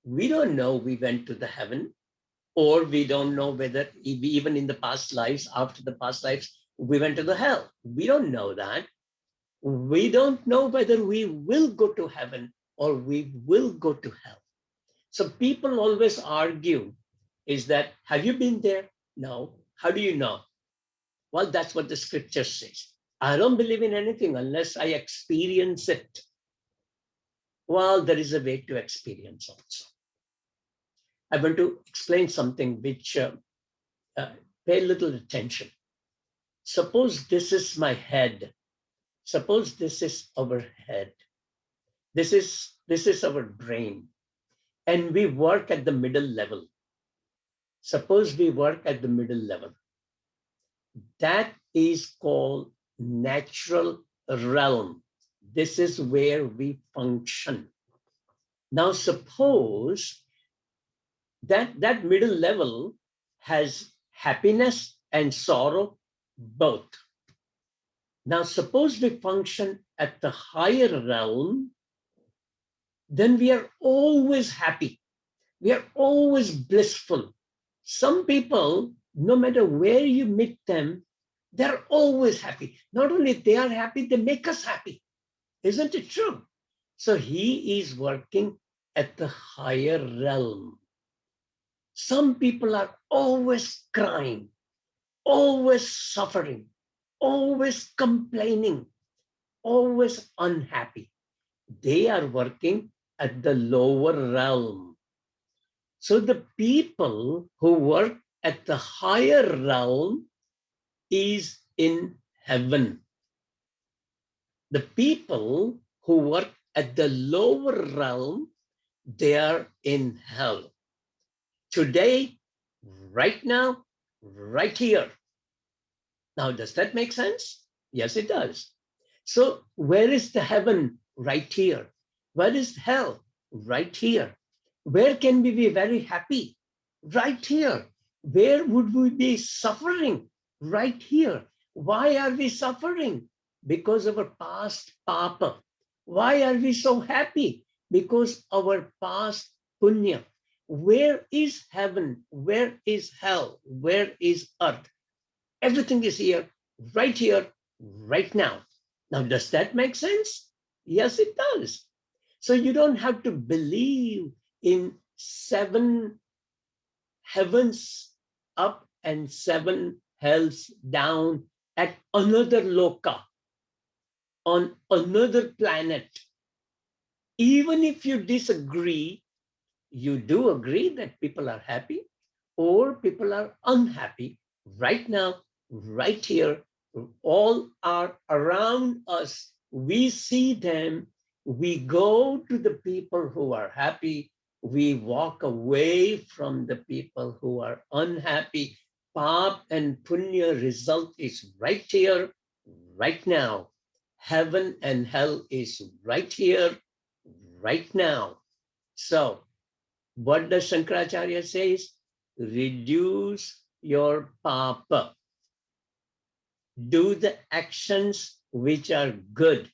We don't know we went to the heaven, or we don't know whether even in the past lives, after the past lives, we went to the hell. We don't know that. We don't know whether we will go to heaven or we will go to hell. So people always argue is that, have you been there? No. How do you know? Well, that's what the scripture says. I don't believe in anything unless I experience it. Well, there is a way to experience also. I want to explain something which pay a little attention. Suppose this is my head. Suppose this is our head. This is our brain. And we work at the middle level. Suppose we work at the middle level. That is called natural realm. This is where we function. Now suppose that middle level has happiness and sorrow both. Now suppose we function at the higher realm, then we are always happy. We are always blissful. Some people, no matter where you meet them, they're always happy. Not only they are happy, they make us happy. Isn't it true? So he is working at the higher realm. Some people are always crying, always suffering, always complaining, always unhappy. They are working at the lower realm. So the people who work at the higher realm is in heaven. The people who work at the lower realm, they are in hell. Today, right now, right here. Now, does that make sense? Yes, it does. So where is the heaven? Right here. Where is hell? Right here. Where can we be very happy? Right here. Where would we be suffering? Right here. Why are we suffering? Because of our past papa. Why are we so happy? Because our past punya. Where is heaven? Where is hell? Where is earth? Everything is here, right now. Now, does that make sense? Yes, it does. So you don't have to believe in 7 heavens up and 7 hells down at another loka, on another planet. Even if you disagree, you do agree that people are happy or people are unhappy right now, right here. All are around us. We see them. We go to the people who are happy. We walk away from the people who are unhappy. Pap and punya result is right here, right now. Heaven and hell is right here, right now. So what does Shankaracharya says? Reduce your papa. do the actions which are good,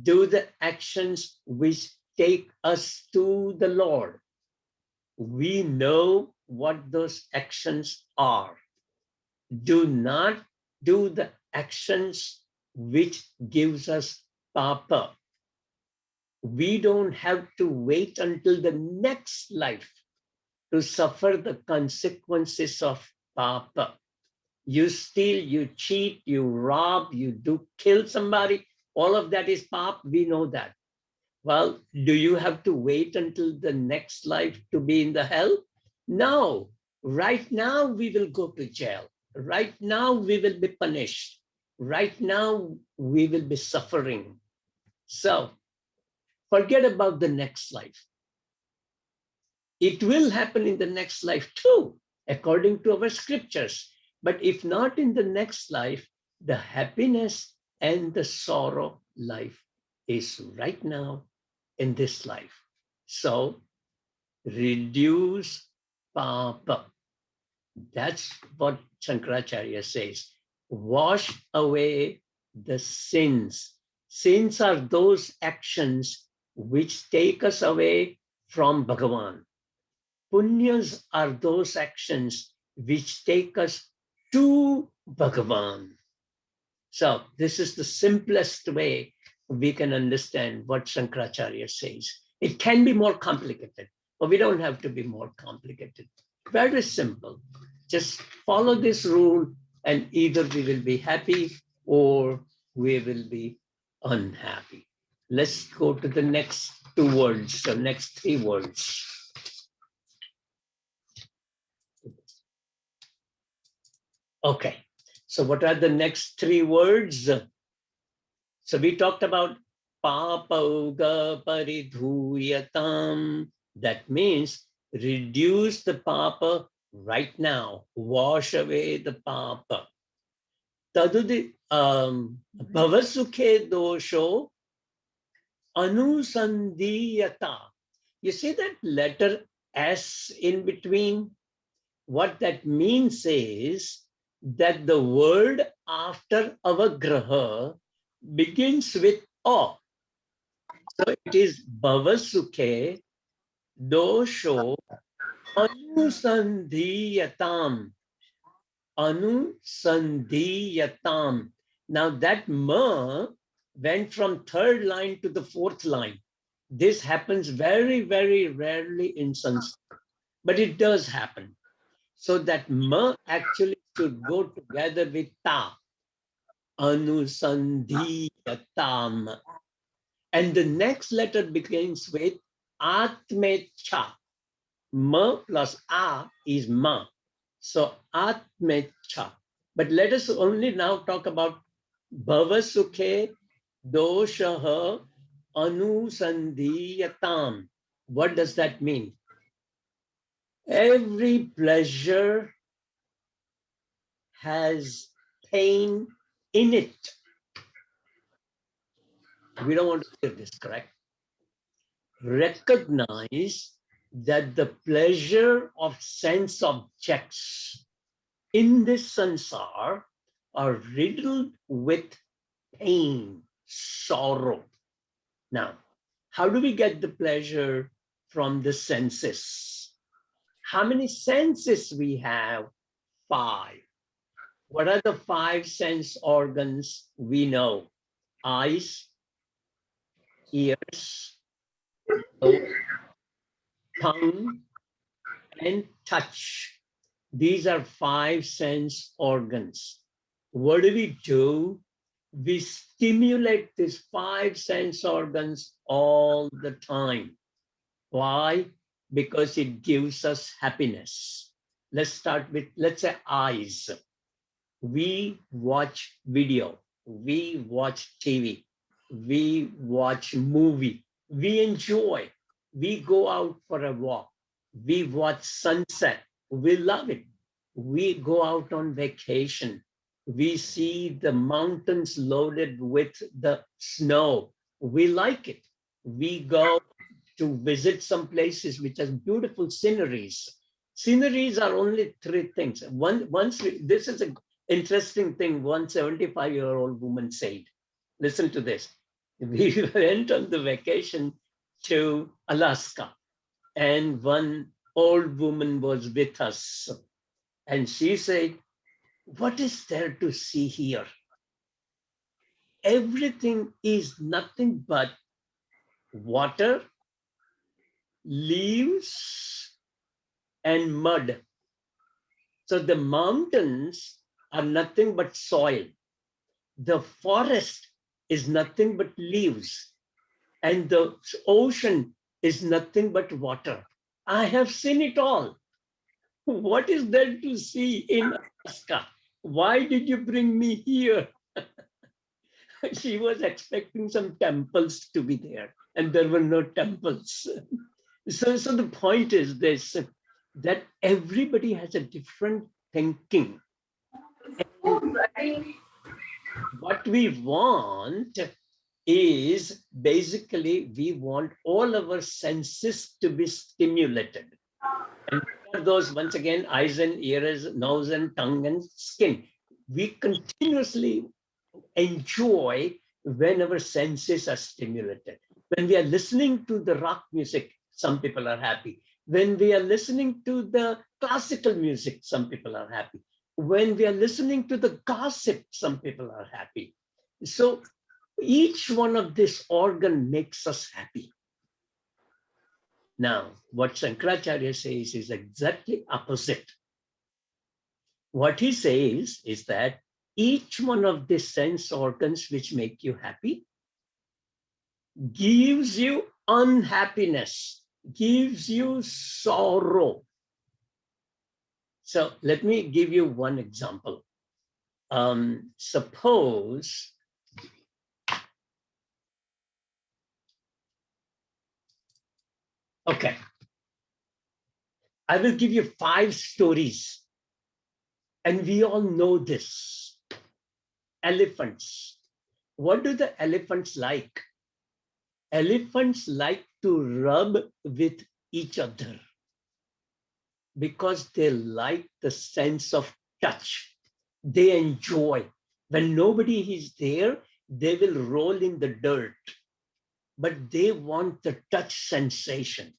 do the actions which take us to the Lord. We know what those actions are. Do not do the actions which gives us papa. We don't have to wait until the next life to suffer the consequences of papa. You steal, you cheat, you rob, you do kill somebody. All of that is pap. We know that. Well, do you have to wait until the next life to be in the hell? No. Right now we will go to jail. Right now we will be punished. Right now we will be suffering. So forget about the next life. It will happen in the next life too, according to our scriptures. But if not in the next life, the happiness and the sorrow life is right now in this life. So reduce papa. That's what Shankaracharya says. Wash away the sins. Sins are those actions which take us away from Bhagavan. Punyas are those actions which take us to Bhagavan. So this is the simplest way we can understand what Shankaracharya says. It can be more complicated, but we don't have to be more complicated. Very simple. Just follow this rule and either we will be happy or we will be unhappy. Let's go to the next two words, the next three words. Okay, so what are the next three words? So we talked about papauga paridhuyatam. That means reduce the papa right now. Wash away the papa. Tadudi bhavasukhe dosho anusandhiyata. You see that letter S in between? What that means is that the word after avagraha begins with O. So it is bhavasukhe dosho anusandhiyatam. Anusandhiyatam. Now that ma went from third line to the fourth line. This happens very, very rarely in Sanskrit, but it does happen. So that ma actually should go together with ta. Anusandhiyatam. And the next letter begins with atmecha. Ma plus a is ma. So atmecha. But let us only now talk about bhavasukhe doshaha anusandhiyatam. What does that mean? Every pleasure has pain in it. We don't want to hear this, correct? Recognize that the pleasure of sense objects in this sansar are riddled with pain, sorrow. Now, how do we get the pleasure from the senses? How many senses we have? 5. What are the 5 sense organs we know? Eyes, ears, nose, tongue, and touch. These are 5 sense organs. What do? We stimulate these 5 sense organs all the time. Why? Because it gives us happiness. Let's start with, let's say, eyes. We watch video, we watch TV, we watch movie, we enjoy, we go out for a walk, we watch sunset, we love it. We go out on vacation, we see the mountains loaded with the snow, we like it. We go to visit some places which has beautiful sceneries. Sceneries are only 3 things. This is a interesting thing one 75-year-old woman said. Listen to this. We went on the vacation to Alaska, and one old woman was with us. And she said, what is there to see here? Everything is nothing but water, leaves, and mud. So the mountains are nothing but soil. The forest is nothing but leaves. And the ocean is nothing but water. I have seen it all. What is there to see in Alaska? Why did you bring me here? She was expecting some temples to be there, and there were no temples. So the point is this, that everybody has a different thinking. And what we want is basically, we want all our senses to be stimulated. And those, once again, eyes and ears, nose and tongue and skin. We continuously enjoy when our senses are stimulated. When we are listening to the rock music, some people are happy. When we are listening to the classical music, some people are happy. When we are listening to the gossip, some people are happy. So each one of this organ makes us happy. Now, what Shankaracharya says is exactly opposite. What he says is that each one of the sense organs which make you happy gives you unhappiness, gives you sorrow. So let me give you one example. Suppose okay, I will give you 5 stories, and we all know this. Elephants. What do the elephants like? Elephants like to rub with each other because they like the sense of touch. They enjoy. When nobody is there, they will roll in the dirt, but they want the touch sensation.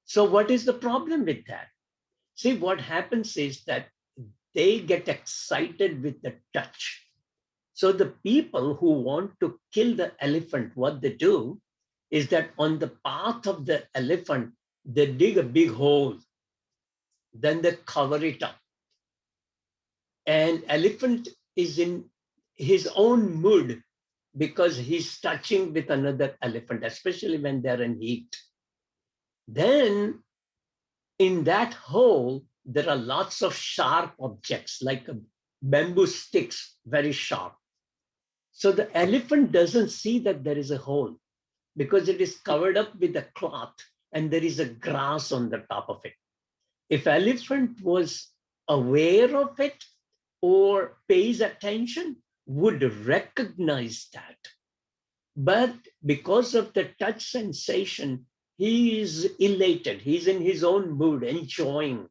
So what is the problem with that? See, what happens is that they get excited with the touch. So the people who want to kill the elephant, what they do is that on the path of the elephant, they dig a big hole, then they cover it up. And elephant is in his own mood because he's touching with another elephant, especially when they're in heat. Then in that hole, there are lots of sharp objects like bamboo sticks, very sharp. So the elephant doesn't see that there is a hole because it is covered up with a cloth and there is a grass on the top of it. If elephant was aware of it or pays attention, would recognize that. But because of the touch sensation, he is elated. He's in his own mood, enjoying,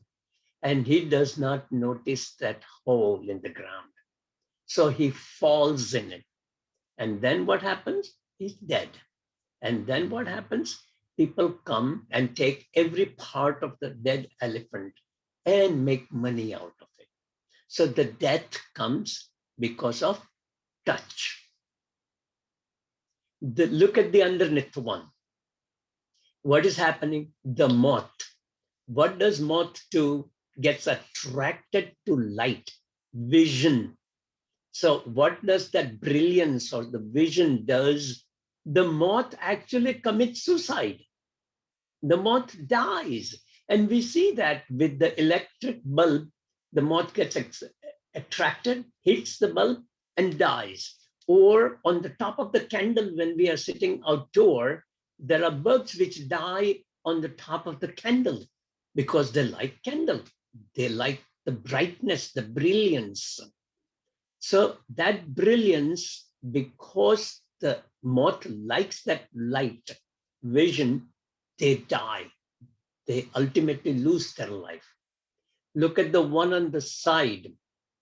and he does not notice that hole in the ground. So he falls in it. And then what happens? He's dead. And then what happens? People come and take every part of the dead elephant and make money out of it. So the death comes because of touch. Look at the underneath one. What is happening? The moth. What does moth do? Gets attracted to light, vision. So what does that brilliance or the vision does? The moth actually commits suicide. The moth dies. And we see that with the electric bulb, the moth gets attracted, hits the bulb, and dies. Or on the top of the candle, when we are sitting outdoor, there are birds which die on the top of the candle because they like candle. They like the brightness, the brilliance. So that brilliance, because the moth likes that light vision, they die. They ultimately lose their life. Look at the one on the side.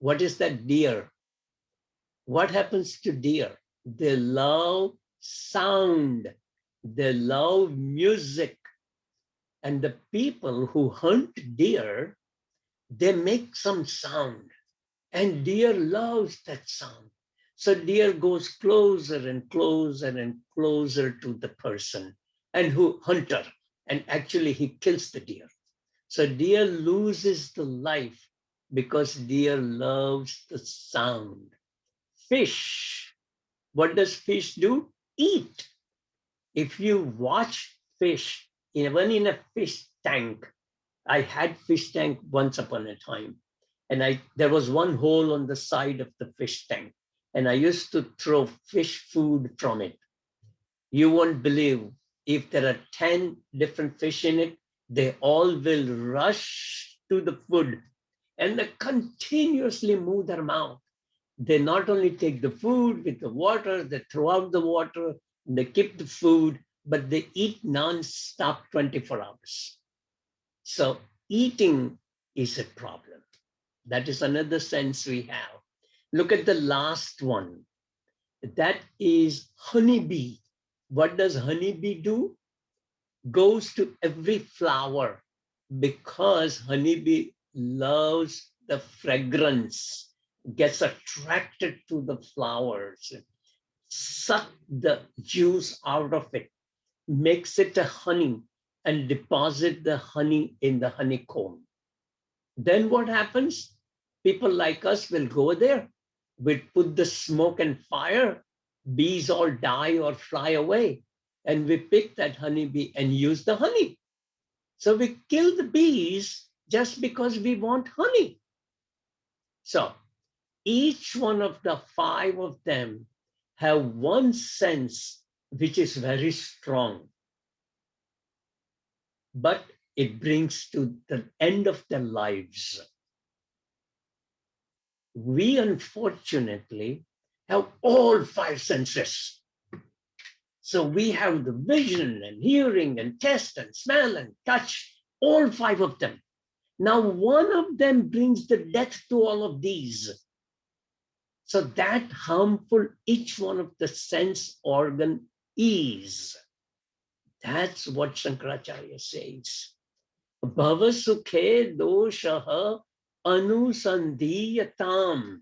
What is that? Deer. What happens to deer? They love sound. They love music. And the people who hunt deer, they make some sound. And deer loves that sound. So deer goes closer and closer and closer to the person and hunter. And actually he kills the deer. So deer loses the life because deer loves the sound. Fish. What does fish do? Eat. If you watch fish, even in a fish tank, I had fish tank once upon a time. And there was one hole on the side of the fish tank. And I used to throw fish food from it. You won't believe, if there are 10 different fish in it, they all will rush to the food and they continuously move their mouth. They not only take the food with the water, they throw out the water, they keep the food, but they eat non-stop 24 hours. So eating is a problem. That is another sense we have. Look at the last one. That is honeybee. What does honeybee do? Goes to every flower because honeybee loves the fragrance, gets attracted to the flowers, suck the juice out of it, makes it a honey, and deposit the honey in the honeycomb. Then what happens? People like us will go there. We'll put the smoke and fire. Bees all die or fly away. And we pick that honeybee and use the honey. So we kill the bees just because we want honey. So each one of the 5 of them have one sense which is very strong. But it brings to the end of their lives. We unfortunately have all 5 senses. So we have the vision and hearing and taste and smell and touch, all 5 of them. Now one of them brings the death to all of these. So that harmful each one of the sense organ is. That's what Shankaracharya says. Bhava sukhe doshaha anusandhiyatam.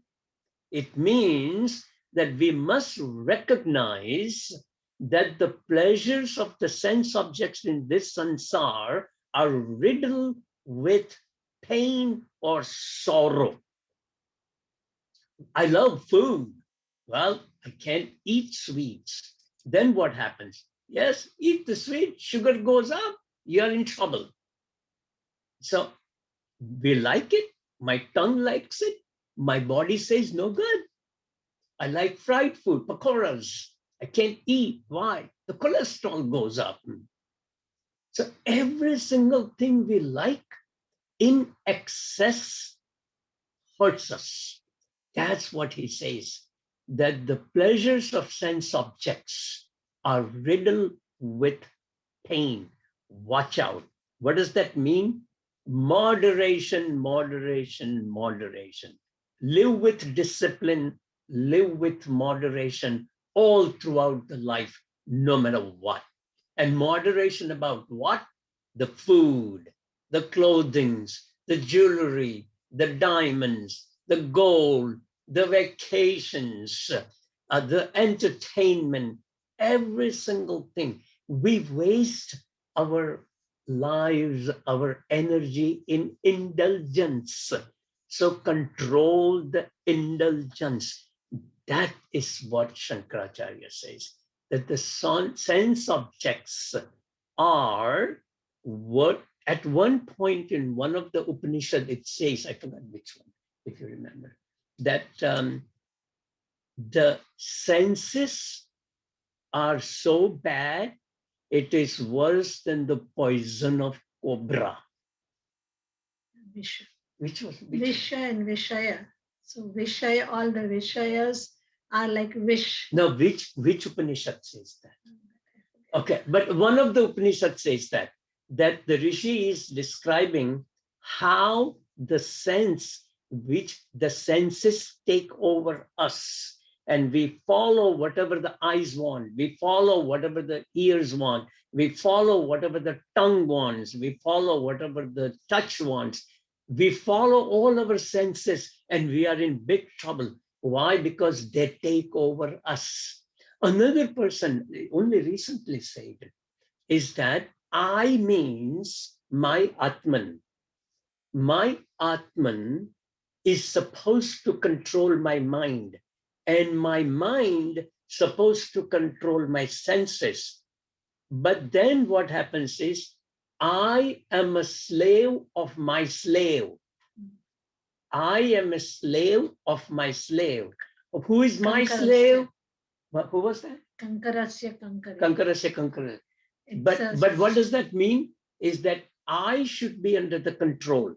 It means that we must recognize that the pleasures of the sense objects in this sansar are riddled with pain or sorrow. I love food. Well, I can't eat sweets. Then what happens? Yes, eat the sweet, sugar goes up, you're in trouble. So we like it, my tongue likes it, my body says no good. I like fried food, pakoras. I can't eat. Why? The cholesterol goes up. So every single thing we like in excess hurts us. That's what he says, that the pleasures of sense objects are riddled with pain. Watch out. What does that mean? Moderation, moderation, moderation. Live with discipline, live with moderation all throughout the life, no matter what. And moderation about what? The food, the clothings, the jewelry, the diamonds, the gold, the vacations, the entertainment, every single thing. We waste our lives, our energy in indulgence. So control the indulgence. That is what Shankaracharya says, that the sense objects are what, at one point in one of the Upanishad, it says, I forgot which one, if you remember, that the senses are so bad, it is worse than the poison of cobra. Visha. Which was? Visha and Vishaya. So Vishaya, all the Vishayas are like wish. No, which Upanishad says that? Okay, but one of the Upanishad says that the Rishi is describing how the sense which the senses take over us. And we follow whatever the eyes want. We follow whatever the ears want. We follow whatever the tongue wants. We follow whatever the touch wants. We follow all our senses and we are in big trouble. Why? Because they take over us. Another person only recently said is that I means my Atman. My Atman is supposed to control my mind, and my mind supposed to control my senses. But then what happens is, I am a slave of my slave. I am a slave of my slave. Who is my slave? Who was that? Kankarasya kankare. Kankarasya kankare. But what does that mean? Is that I should be under the control.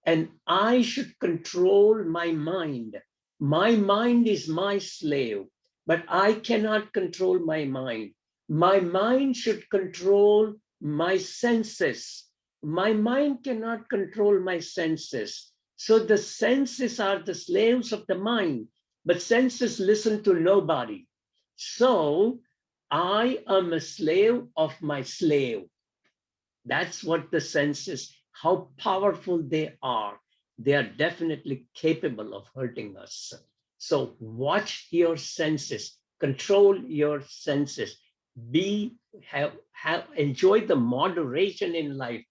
And I should control my mind. My mind is my slave, but I cannot control my mind. My mind should control my senses. My mind cannot control my senses. So the senses are the slaves of the mind, but senses listen to nobody. So I am a slave of my slave. That's what the senses, how powerful they are. They are definitely capable of hurting us. So watch your senses, control your senses, enjoy the moderation in life,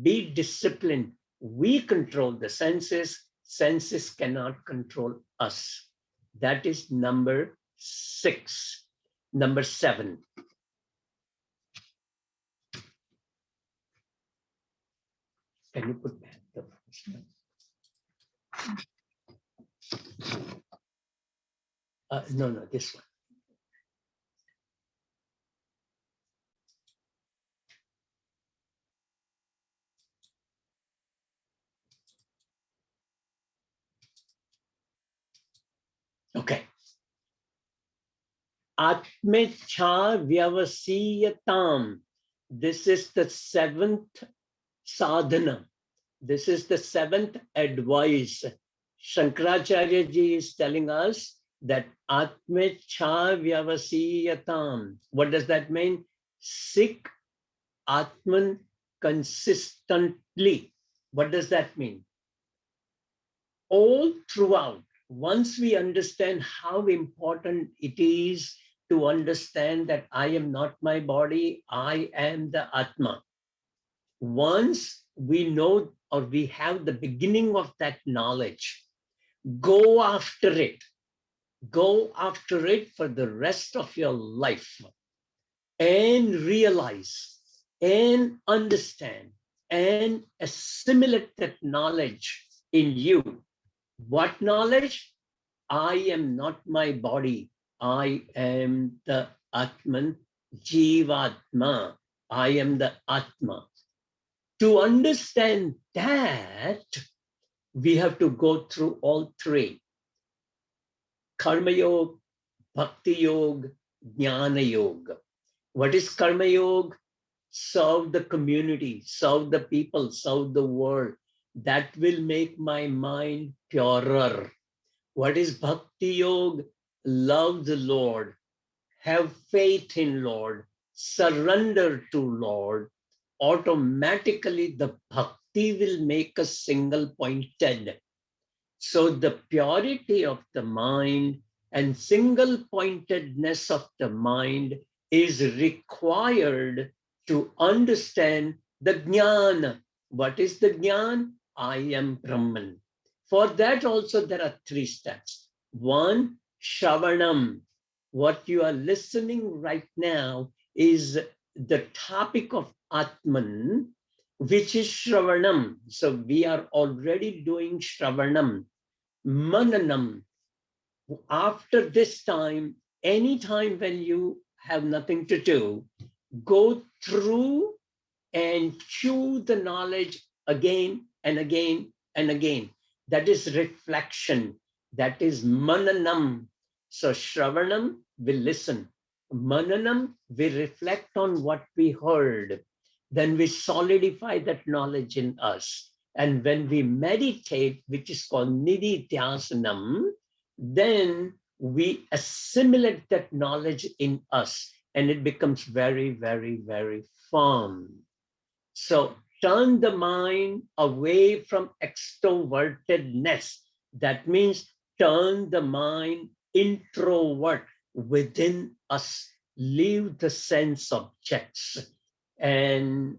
be disciplined. We control the senses, senses cannot control us. That is number 6. Number 7. Can you put back the first one? No, this one. Okay. Atmecha vyavasiyatam. This is the 7th sadhana. This is the 7th advice. Shankaracharya ji is telling us that Atmecha vyavasiyatam. What does that mean? Seek Atman consistently. What does that mean? All throughout, once we understand how important it is to understand that I am not my body, I am the Atma. Once we know or we have the beginning of that knowledge, go after it. Go after it for the rest of your life and realize and understand and assimilate that knowledge in you. What knowledge? I am not my body. I am the Atman, Jivatma. I am the Atma. To understand that, we have to go through all 3. Karma Yoga, Bhakti Yoga, Jnana Yoga. What is Karma Yoga? Serve the community, serve the people, serve the world. That will make my mind purer. What is Bhakti Yoga? Love the Lord, have faith in Lord, surrender to Lord. Automatically the bhakti will make us single-pointed. So the purity of the mind and single-pointedness of the mind is required to understand the jnana. What is the jnana? I am Brahman. For that also there are 3 steps. 1, Shravanam. What you are listening right now is the topic of Atman, which is Shravanam. So we are already doing Shravanam. Mananam. After this time, anytime when you have nothing to do, go through and chew the knowledge again and again and again. That is reflection. That is mananam. So Shravanam, we listen. Mananam, we reflect on what we heard. Then we solidify that knowledge in us. And when we meditate, which is called nididhyasanam, then we assimilate that knowledge in us and it becomes very, very, very firm. So turn the mind away from extrovertedness. That means turn the mind introvert within us. Leave the sense objects. And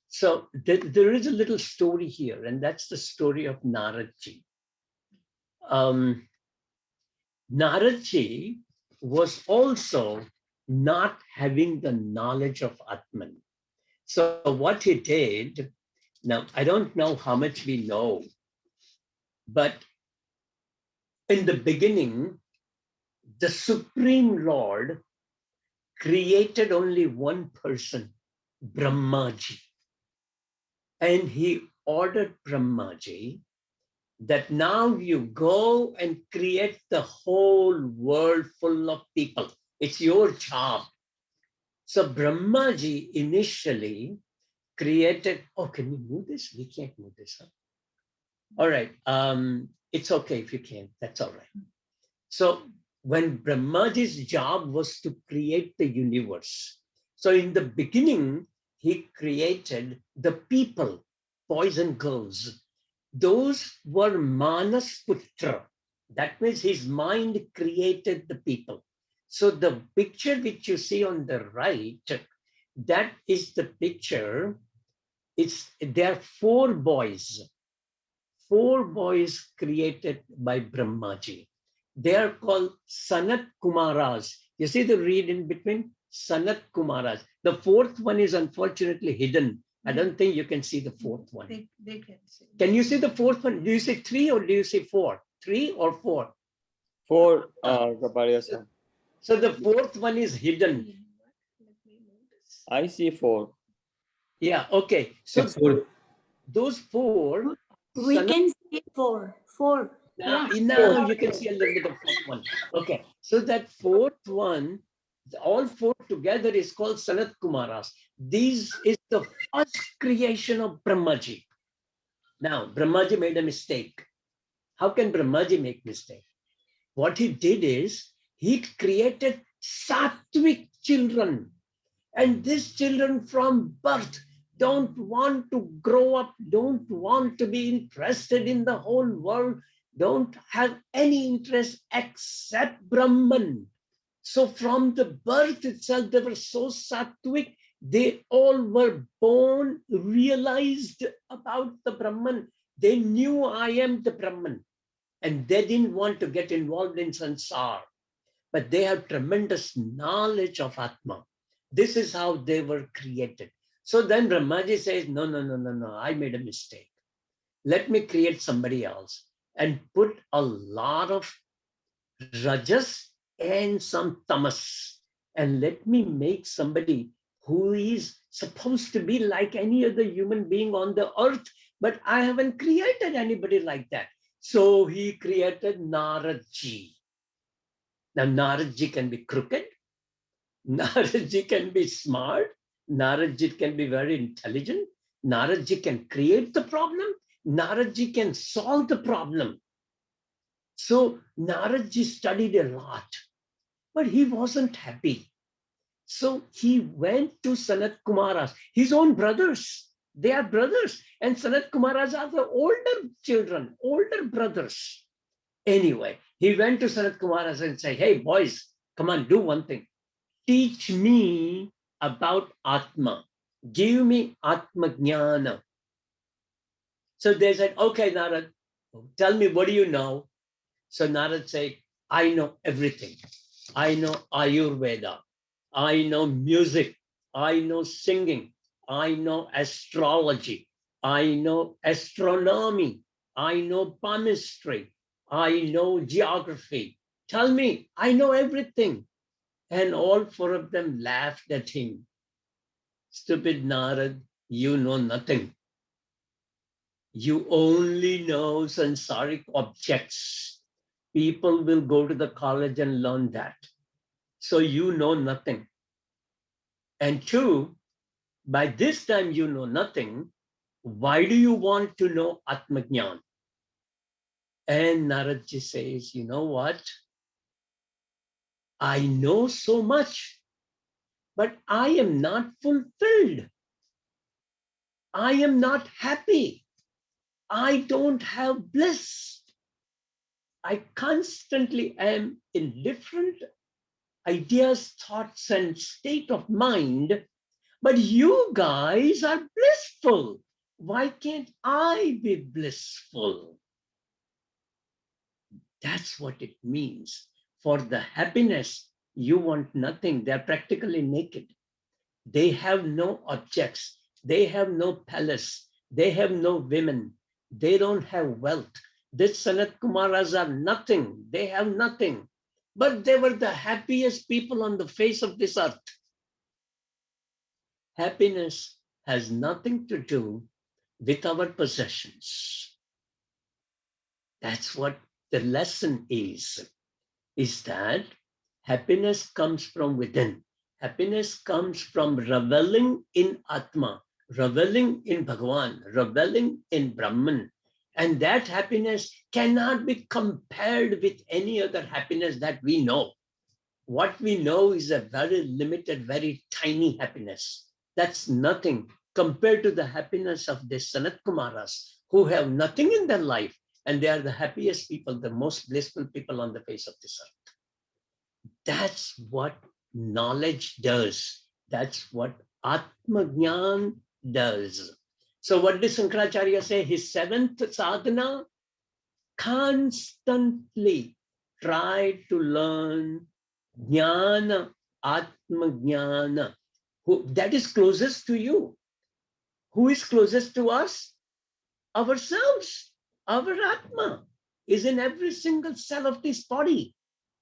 so there is a little story here, and that's the story of Naradji. Naradji was also not having the knowledge of Atman. So what he did, now I don't know how much we know, but in the beginning, the Supreme Lord created only one person, Brahmaji. And he ordered Brahmaji that now you go and create the whole world full of people. It's your job. So Brahmaji initially created, oh, can you move this? We can't move this, huh? All right, it's okay if you can't, that's all right. So when Brahmaji's job was to create the universe, so in the beginning, he created the people, boys and girls. Those were Manas Putra. That means his mind created the people. So the picture which you see on the right, that is the picture. There are four boys created by Brahmaji. They are called Sanat Kumaras. You see the reed in between? Sanat Kumaras. The fourth one is unfortunately hidden. I don't think you can see the fourth one. They can see. Can you see the fourth one? Do you see 3 or do you see 4? 3 or 4? 4, Kapadia sir. So the fourth one is hidden. I see 4. Yeah, okay. So those 4. We can see 4. 4. Now, Yeah. now you can see a little bit of fourth one. Okay, so that fourth one, all 4 together is called Sanat Kumaras. This is the first creation of Brahmaji. Now, Brahmaji made a mistake. How can Brahmaji make mistake? What he did is, he created sattvic children. And these children from birth don't want to grow up, don't want to be interested in the whole world, don't have any interest except Brahman. So from the birth itself, they were so sattvic, they all were born, realized about the Brahman. They knew I am the Brahman. And they didn't want to get involved in sansar. But they have tremendous knowledge of Atma. This is how they were created. So then Brahmaji says, no, I made a mistake. Let me create somebody else and put a lot of rajas and some tamas. And let me make somebody who is supposed to be like any other human being on the earth, but I haven't created anybody like that. So he created Naradji. Now Naradji can be crooked. Naradji can be smart. Naradji can be very intelligent. Naradji can create the problem. Naradji can solve the problem. So Naradji studied a lot, but he wasn't happy. So he went to Sanat Kumaras, his own brothers. They are brothers. And Sanat Kumaras are the older children, older brothers. Anyway, he went to Sanat Kumaras and said, hey, boys, come on, do one thing. Teach me about Atma. Give me Atma Jnana. So they said, okay, Narad, tell me, what do you know? So Narad said, I know everything. I know Ayurveda. I know music. I know singing. I know astrology. I know astronomy. I know palmistry. I know geography. Tell me, I know everything. And all 4 of them laughed at him. Stupid Narad, you know nothing. You only know sansaric objects. People will go to the college and learn that. So you know nothing. And 2, by this time you know nothing, Why do you want to know Atmajnan? And Naradji says, you know what? I know so much, but I am not fulfilled. I am not happy. I don't have bliss. I constantly am in different ideas, thoughts, and state of mind. But you guys are blissful. Why can't I be blissful? That's what it means. For the happiness, you want nothing. They're practically naked. They have no objects. They have no palace. They have no women. They don't have wealth. These Sanat Kumaras are nothing. They have nothing. But they were the happiest people on the face of this earth. Happiness has nothing to do with our possessions. That's what the lesson is that happiness comes from within. Happiness comes from reveling in Atma, reveling in Bhagavan, reveling in Brahman. And that happiness cannot be compared with any other happiness that we know. What we know is a very limited, very tiny happiness. That's nothing compared to the happiness of the Sanat Kumaras, who have nothing in their life, and they are the happiest people, the most blissful people on the face of this earth. That's what knowledge does. That's what Atmajnan does. So what did Shankaracharya say? His seventh sadhana, constantly try to learn Jnana, Atmajnana. That is closest to you. Who is closest to us? Ourselves. Our Atma is in every single cell of this body.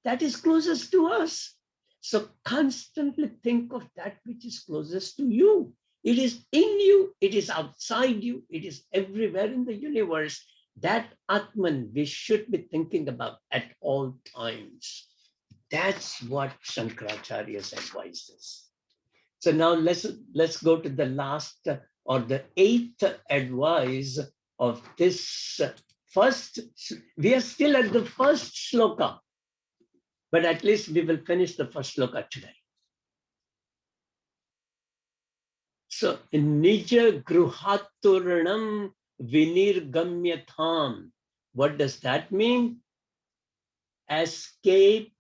That is closest to us. So constantly think of that which is closest to you. It is in you, it is outside you, it is everywhere in the universe. That Atman we should be thinking about at all times. That's what Shankaracharya's advice is. So now let's go to the last or the eighth advice of this first. We are still at the first shloka, but at least we will finish the first shloka today. So, Nija Gruhaturnam Vinirgamyatham. What does that mean? Escape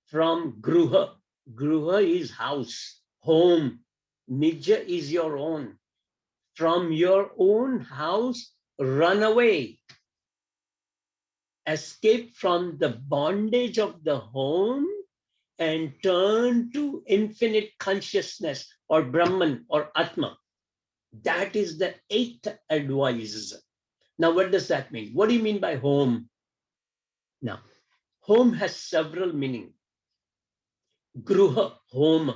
from Gruha. Gruha is house, home. Nija is your own. From your own house, run away. Escape from the bondage of the home and turn to infinite consciousness or Brahman or Atma. That is the eighth advice. Now, what does that mean? What do you mean by home? Now, home has several meanings. Gruha, home.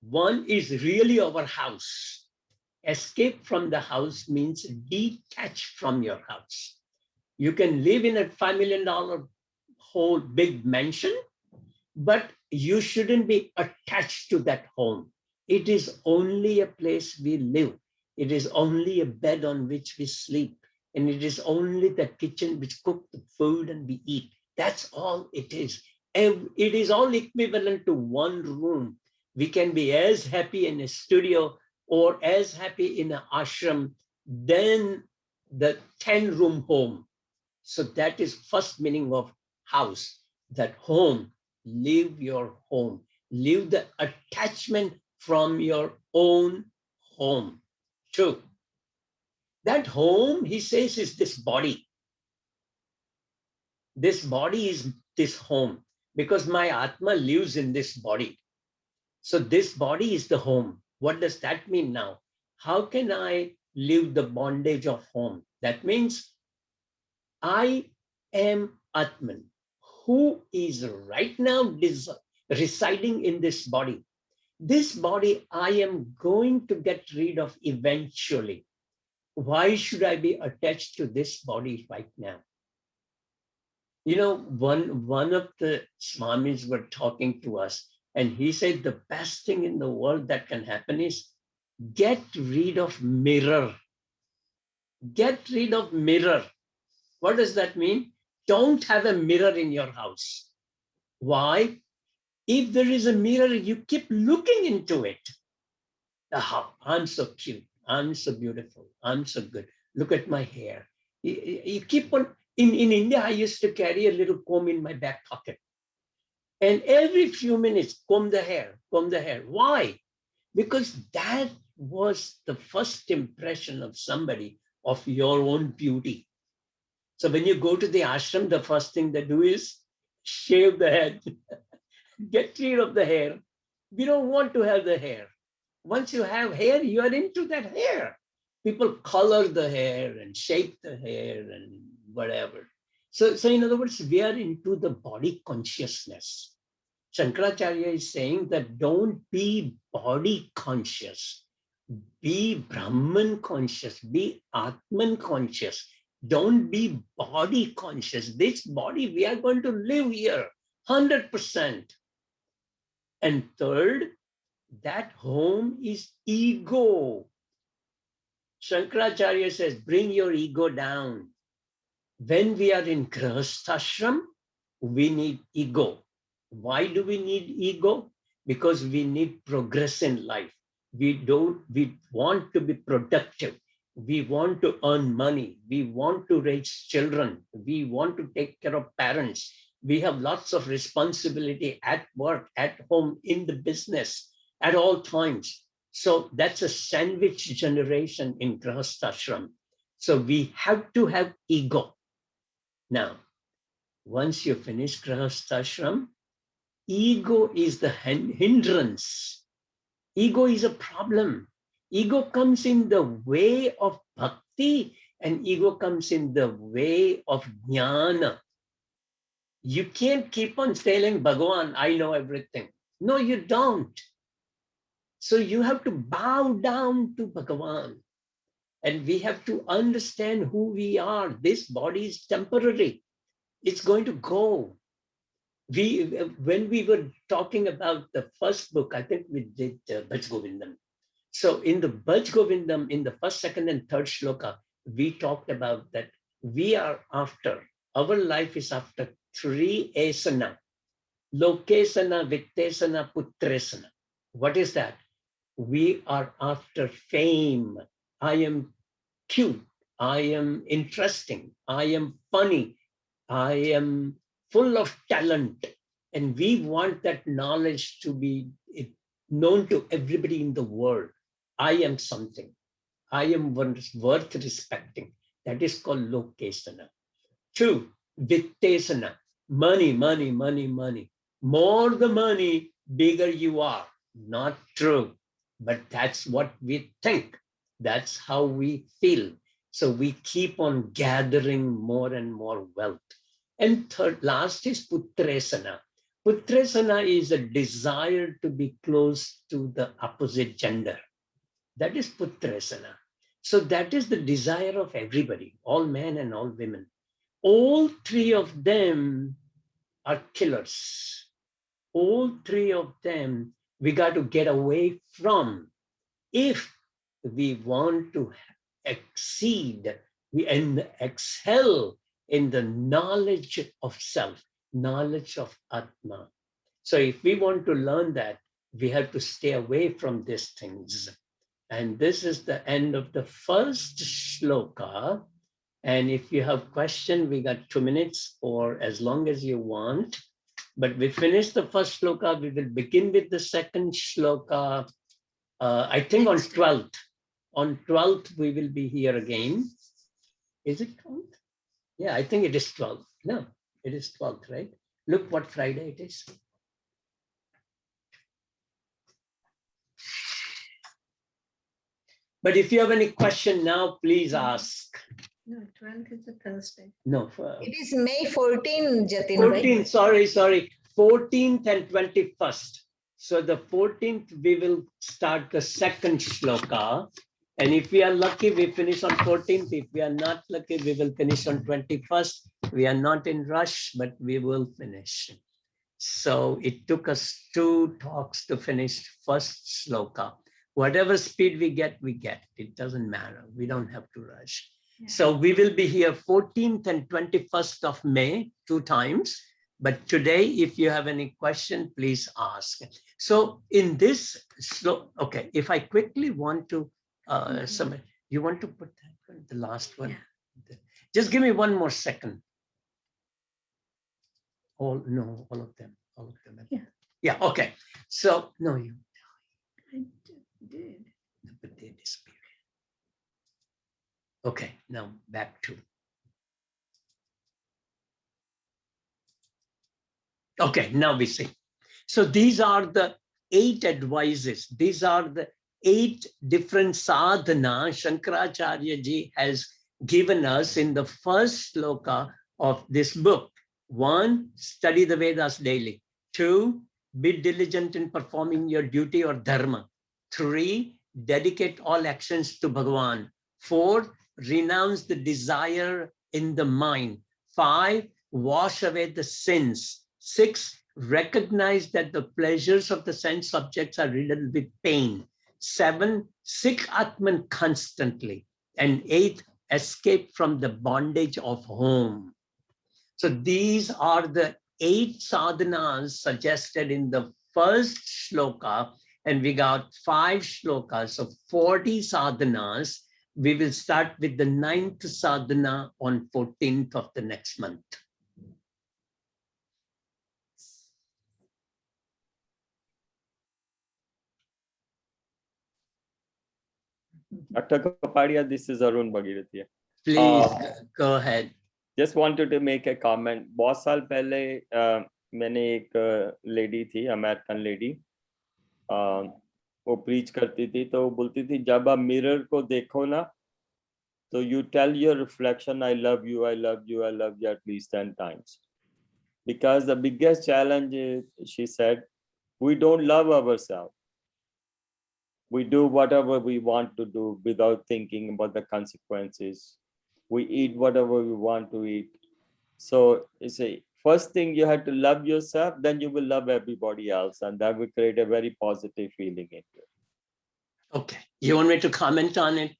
One is really our house. Escape from the house means detach from your house. You can live in a $5 million whole big mansion, but you shouldn't be attached to that home. It is only a place we live. It is only a bed on which we sleep. And it is only the kitchen which cooks the food and we eat. That's all it is. It is all equivalent to one room. We can be as happy in a studio or as happy in an ashram than the 10-room home. So that is first meaning of house, that home. Leave your home. Leave the attachment from your own home. True. That home, he says, is this body. This body is this home because my Atma lives in this body. So this body is the home. What does that mean now? How can I leave the bondage of home? That means I am Atman, who is right now residing in this body. This body I am going to get rid of eventually. Why should I be attached to this body right now? You know, one of the Swamis were talking to us, and he said the best thing in the world that can happen is get rid of mirror Get rid of mirror. What does that mean? Don't have a mirror in your house. Why? If there is a mirror, you keep looking into it. Oh, I'm so cute. I'm so beautiful. I'm so good. Look at my hair. You keep on. In India, I used to carry a little comb in my back pocket. And every few minutes, comb the hair, comb the hair. Why? Because that was the first impression of somebody of your own beauty. So when you go to the ashram, the first thing they do is shave the head, get rid of the hair. We don't want to have the hair. Once you have hair, you are into that hair. People color the hair and shape the hair and whatever. So in other words, we are into the body consciousness. Shankaracharya is saying that don't be body conscious, be Brahman conscious, be Atman conscious. Don't be body conscious. This body, we are going to live here 100%. And third, that home is ego. Shankaracharya says, bring your ego down. When we are in Grihasthashram, we need ego. Why do we need ego? Because we need progress in life. We want to be productive. We want to earn money. We want to raise children. We want to take care of parents. We have lots of responsibility at work, at home, in the business, at all times. So that's a sandwich generation in Grihasthashram. So we have to have ego. Now, once you finish Grihasthashram, ego is the hindrance. Ego is a problem. Ego comes in the way of bhakti and ego comes in the way of jnana. You can't keep on telling Bhagavan, I know everything. No, you don't. So you have to bow down to Bhagavan. And we have to understand who we are. This body is temporary. It's going to go. When we were talking about the first book, I think we did Bhaj Govindam. So in the Bhaj Govindam, in the first, second, and third shloka, we talked about that we are after, our life is after 3 asana. Lokesana, Vittesana, Putresana. What is that? We are after fame. I am cute. I am interesting. I am funny. I am full of talent. And we want that knowledge to be known to everybody in the world. I am something. I am worth respecting. That is called Lokesana. 2, Vittesana. Money, money, money, money. More the money, bigger you are. Not true. But that's what we think. That's how we feel. So we keep on gathering more and more wealth. And third, last is Putresana. Putresana is a desire to be close to the opposite gender. That is Putresana. So that is the desire of everybody, all men and all women. All three of them are killers. All three of them we got to get away from if we want to exceed and excel in the knowledge of self, knowledge of Atma. So if we want to learn that, we have to stay away from these things. And this is the end of the first shloka. And if you have question, we got 2 minutes or as long as you want. But we finished the first shloka. We will begin with the second shloka, I think on 12th. On 12th, we will be here again. Is it 12th? Yeah, I think it is 12th. No, it is 12th, right? Look what Friday it is. But if you have any question now, please ask. No, 12th is a Thursday. No. It is May 14, Jatin. 14, right? sorry. 14th and 21st. So the 14th, we will start the second shloka. And if we are lucky, we finish on 14th. If we are not lucky, we will finish on 21st. We are not in rush, but we will finish. So it took us 2 talks to finish first shloka. Whatever speed we get, we get. It doesn't matter. We don't have to rush. So we will be here 14th and 21st of May, 2 times. But today, if you have any question, please ask. So in this, okay, if I quickly want to, you want to put that one, the last one? Yeah. Just give me one more second. All of them. Yeah. Yeah, okay. So, no, you. I did. But they disappeared. Okay, now back to. Okay, now we see. So these are the 8 advices. These are the 8 different sadhana Shankaracharya ji has given us in the first sloka of this book. 1, study the Vedas daily. 2, be diligent in performing your duty or dharma. 3, dedicate all actions to Bhagavan. 4, renounce the desire in the mind. 5, wash away the sins. 6, recognize that the pleasures of the sense objects are riddled with pain. 7, seek Atman constantly. And 8, escape from the bondage of home. So these are the 8 sadhanas suggested in the first shloka, and we got 5 shlokas of 40 sadhanas. We will start with the 9th sadhana on 14th of the next month. Dr. Kapadia, this is Arun Bhagirathi. Please go ahead. Just wanted to make a comment. बहुत साल पहले मैंने एक lady थी, American lady, वो preach करती थी, तो वो बोलती थी जब आप मिरर को देखो ना, तो you tell your reflection, I love you, I love you, I love you at least 10 times. Because the biggest challenge is, she said, we don't love ourselves. We do whatever we want to do without thinking about the consequences. We eat whatever we want to eat. So it's a first thing, you have to love yourself, then you will love everybody else, and that will create a very positive feeling in you. Okay, you want me to comment on it?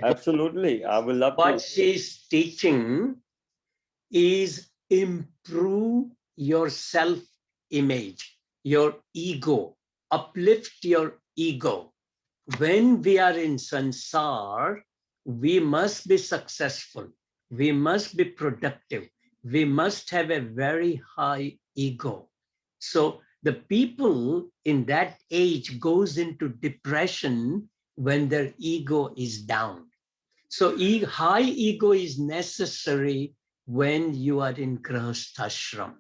Absolutely, I will love what she's teaching is improve your self-image, your ego, uplift your ego. When we are in sansar, we must be successful. We must be productive. We must have a very high ego. So the people in that age goes into depression when their ego is down. So high ego is necessary when you are in grahasthashram.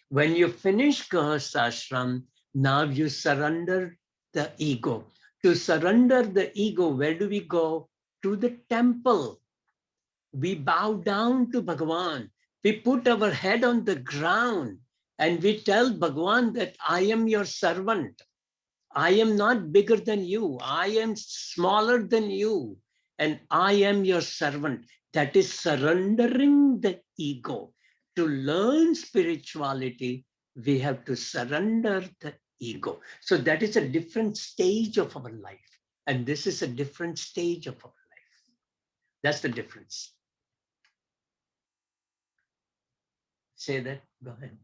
When you finish grahasthashram, now you surrender the ego. To surrender the ego, where do we go? To the temple. We bow down to Bhagavan. We put our head on the ground and we tell Bhagavan that I am your servant. I am not bigger than you. I am smaller than you. And I am your servant. That is surrendering the ego. To learn spirituality, we have to surrender the ego. So that is a different stage of our life. And this is a different stage of our life. That's the difference. Say that, go ahead.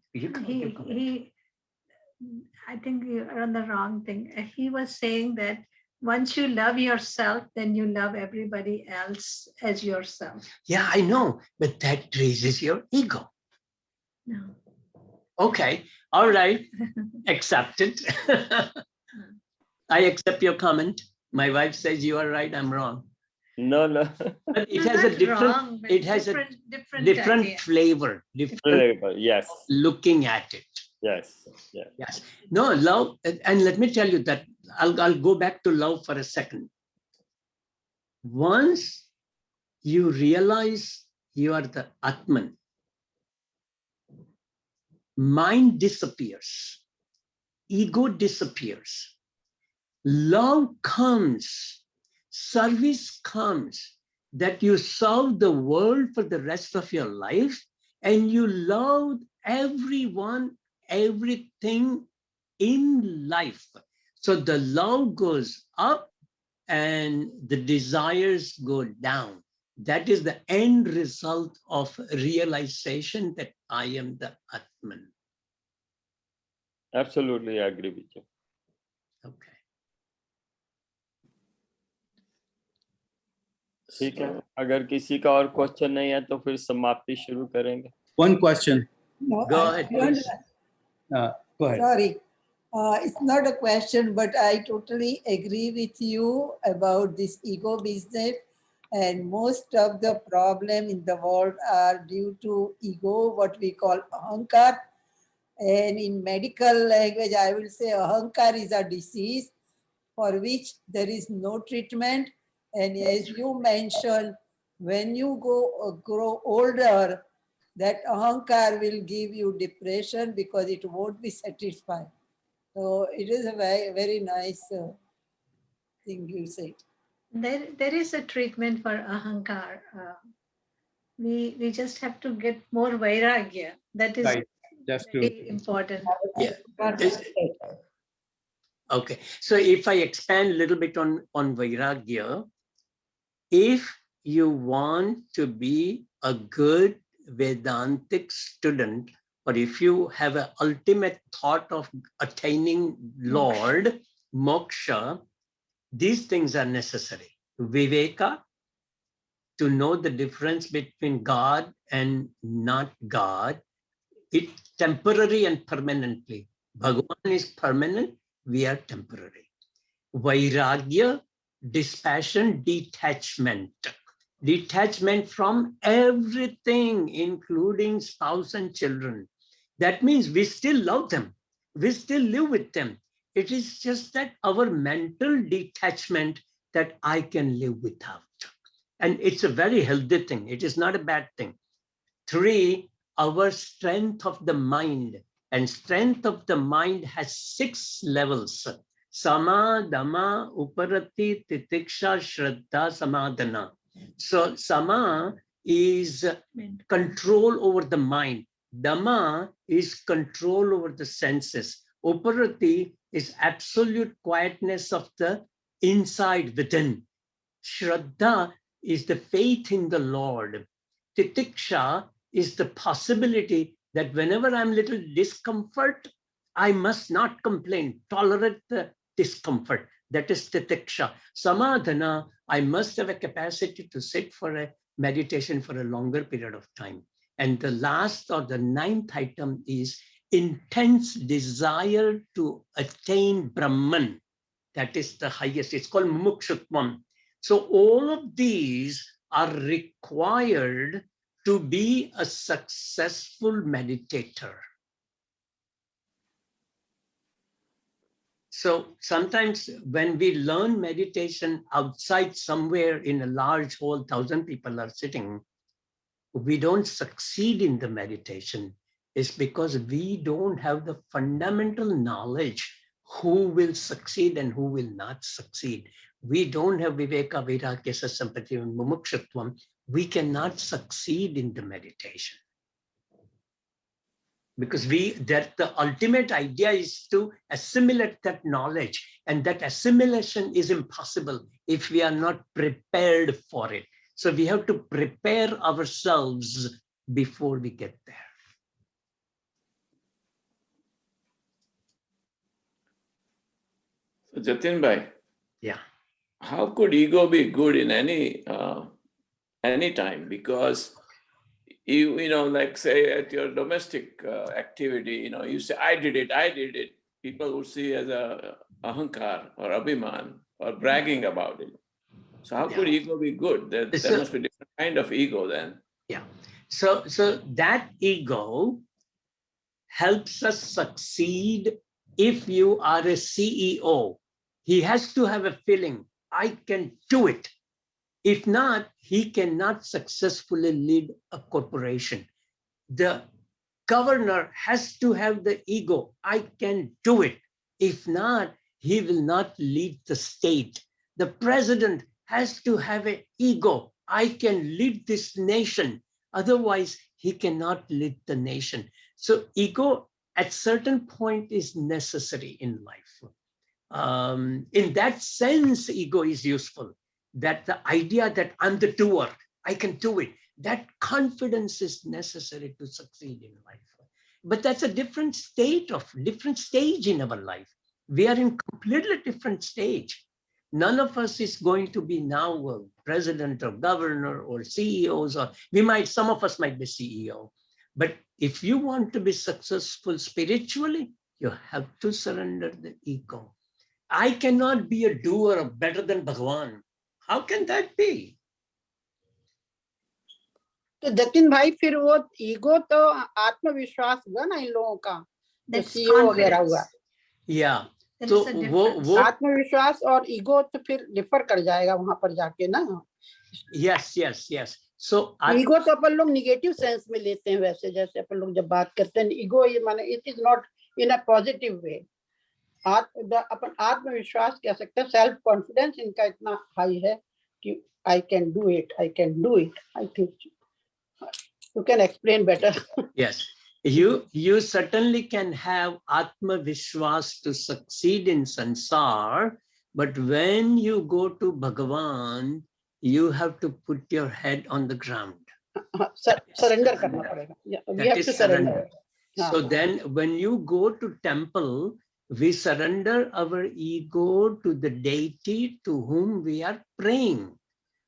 I think you're on the wrong thing. He was saying that once you love yourself, then you love everybody else as yourself. Yeah, I know, but that raises your ego. No. Okay, all right, accepted. I accept your comment. My wife says you are right, I'm wrong. No. But it has a different, wrong, it has different idea. flavor, different Flavor, yes. Looking at it. Yes. No, love, and let me tell you that I'll go back to love for a second. Once you realize you are the Atman, mind disappears, ego disappears, love comes, service comes, that you serve the world for the rest of your life and you love everyone, everything in life. So the love goes up and the desires go down. That is the end result of realization that I am the Atman. Absolutely, I agree with you. Okay. ठीक है, अगर किसी का और question नहीं है तो फिर समाप्ति शुरू करेंगे. One question. No, Go ahead, please. Go ahead. Sorry. It's not a question, but I totally agree with you about this ego business. And most of the problem in the world are due to ego, what we call ahankar. And in medical language, I will say ahankar is a disease for which there is no treatment. And as you mentioned, when you grow older, that ahankar will give you depression because it won't be satisfied. So it is a very, very nice thing you said. There is a treatment for ahankar. We just have to get more vairagya. That is Right. That's very true. important. Yeah. Okay. So if I expand a little bit on Vairagya, if you want to be a good Vedantic student, or if you have an ultimate thought of attaining Lord, moksha, these things are necessary. Viveka, to know the difference between God and not God, it's temporary and permanently. Bhagavan is permanent, we are temporary. Vairagya, dispassion, detachment. Detachment from everything, including spouse and children. That means we still love them. We still live with them. It is just that our mental detachment that I can live without. And it's a very healthy thing. It is not a bad thing. 3, our strength of the mind. And strength of the mind has 6 levels. Sama, Dhamma, Uparati, Titiksha, Shraddha, Samadhana. So Sama is control over the mind. Dhamma is control over the senses. Uparati is absolute quietness of the inside within. Shraddha is the faith in the Lord. Titiksha is the possibility that whenever I'm little discomfort, I must not complain, tolerate the discomfort. That is titiksha. Samadhana, I must have a capacity to sit for a meditation for a longer period of time. And the last or the 9th item is intense desire to attain Brahman. That is the highest. It's called mumukshutvam. So all of these are required to be a successful meditator. So sometimes when we learn meditation outside somewhere in a large hall, 1,000 people are sitting, we don't succeed in the meditation. It's because we don't have the fundamental knowledge who will succeed and who will not succeed. We don't have viveka, vairagya, sasampati, and mumukshutvam. We cannot succeed in the meditation. Because the ultimate idea is to assimilate that knowledge, and that assimilation is impossible if we are not prepared for it. So we have to prepare ourselves before we get there. So Jatin bhai, yeah, how could ego be good in any time? Because you know, like say at your domestic activity, you say, I did it. People would see as a ahankar or abhiman or bragging about it. So how could ego be good? There must be a different kind of ego then. Yeah. So that ego helps us succeed. If you are a CEO, he has to have a feeling, I can do it. If not, he cannot successfully lead a corporation. The governor has to have the ego, I can do it. If not, he will not lead the state. The president has to have an ego, I can lead this nation. Otherwise, he cannot lead the nation. So ego at certain point is necessary in life. In that sense, ego is useful. That the idea that I'm the doer, I can do it. That confidence is necessary to succeed in life. But that's a different stage in our life. We are in completely different stage. None of us is going to be now a president or governor or CEOs, or some of us might be CEO. But if you want to be successful spiritually, you have to surrender the ego. I cannot be a doer better than Bhagavan. How can that be? तो जतिन भाई फिर वो ego तो आत्मविश्वास हुआ ना इन लोगों का जो सीईओ वगैरह हुआ या तो वो आत्मविश्वास और ईगो तो फिर डिफर कर जाएगा वहां पर जाके ना यस सो ईगो तो अपन लोग निगेटिव सेंस में लेते हैं वैसे जैसे अपन लोग जब बात करते हैं ईगो ये माने it is not in a positive way अपन आत्मविश्वास कह सकते हैं सेल्फ कॉन्फिडेंस इनका इतना हाई है कि I can do it I think you can explain better. Yes, you certainly can have Atma Vishwas to succeed in sansar, but when you go to Bhagavan, you have to put your head on the ground. Surrender karna padega. Yeah, we have to surrender. So then when you go to temple, we surrender our ego to the deity to whom we are praying.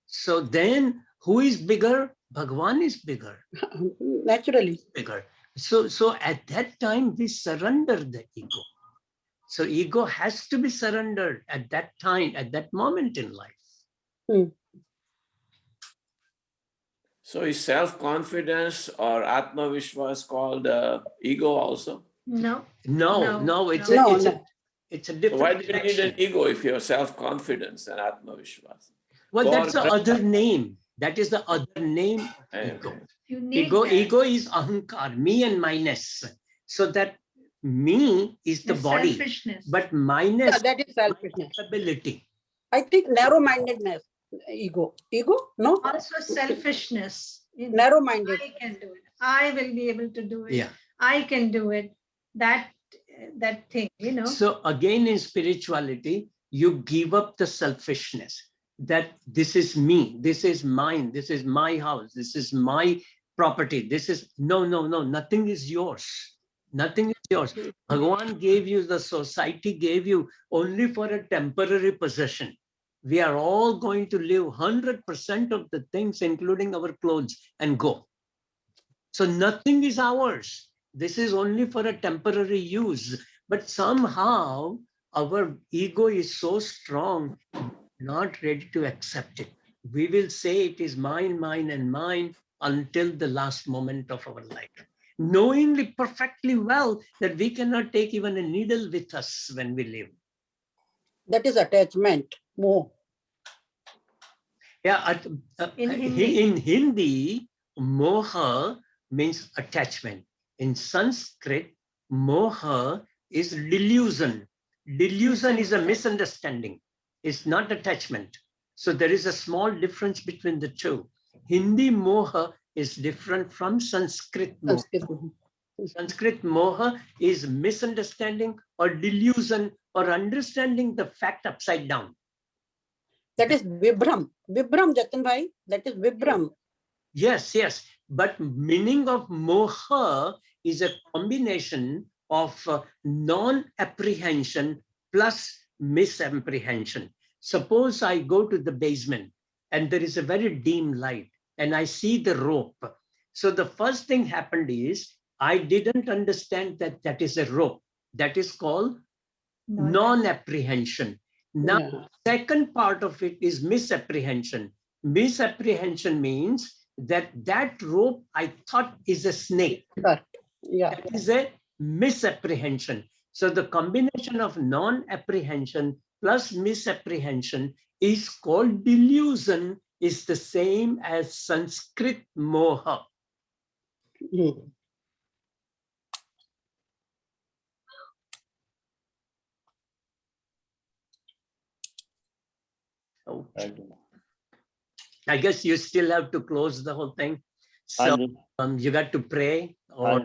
So then who is bigger? Bhagavan is bigger. Naturally. Bigger. So at that time we surrender the ego. So ego has to be surrendered at that time, at that moment in life. So is self-confidence or Atma Vishwas called ego also? No. It's a different. So why do you need an ego if you have self-confidence and Atma Vishwas? Well, that's the other name. That is the other name of ego. Ego is ahankar, me and minus. So that me is the body, but minus that is selfishness. Ability. I think narrow-mindedness. Ego, no. Also selfishness. Narrow-minded. I can do it. I will be able to do it. Yeah. I can do it. That thing, you know. So again, in spirituality, you give up the selfishness. That this is me, this is mine, this is my house, this is my property, this is no, nothing is yours. Nothing is yours. Bhagavan gave you, the society gave you only for a temporary possession. We are all going to live 100% of the things, including our clothes, and go. So nothing is ours. This is only for a temporary use. But somehow our ego is so strong, not ready to accept it. We will say it is mine, and mine until the last moment of our life, knowingly perfectly well that we cannot take even a needle with us when we live. That is attachment. More. Yeah, in Hindi, moha means attachment. In Sanskrit, moha is delusion. Delusion is a misunderstanding. It's not attachment. So there is a small difference between the two. Hindi moha is different from Sanskrit moha. Sanskrit moha is misunderstanding or delusion or understanding the fact upside down. That is vibram. Vibram, Jatin bhai. That is vibram. Yes. But meaning of moha is a combination of non-apprehension plus misapprehension. Suppose I go to the basement and there is a very dim light and I see the rope. So the first thing happened is I didn't understand that that is a rope. That is called non-apprehension. Now, second part of it is misapprehension. Misapprehension means that rope I thought is a snake. Yeah. That is a misapprehension. So the combination of non-apprehension plus misapprehension is called delusion, is the same as Sanskrit moha. Okay. I guess you still have to close the whole thing. So you got to pray. Or...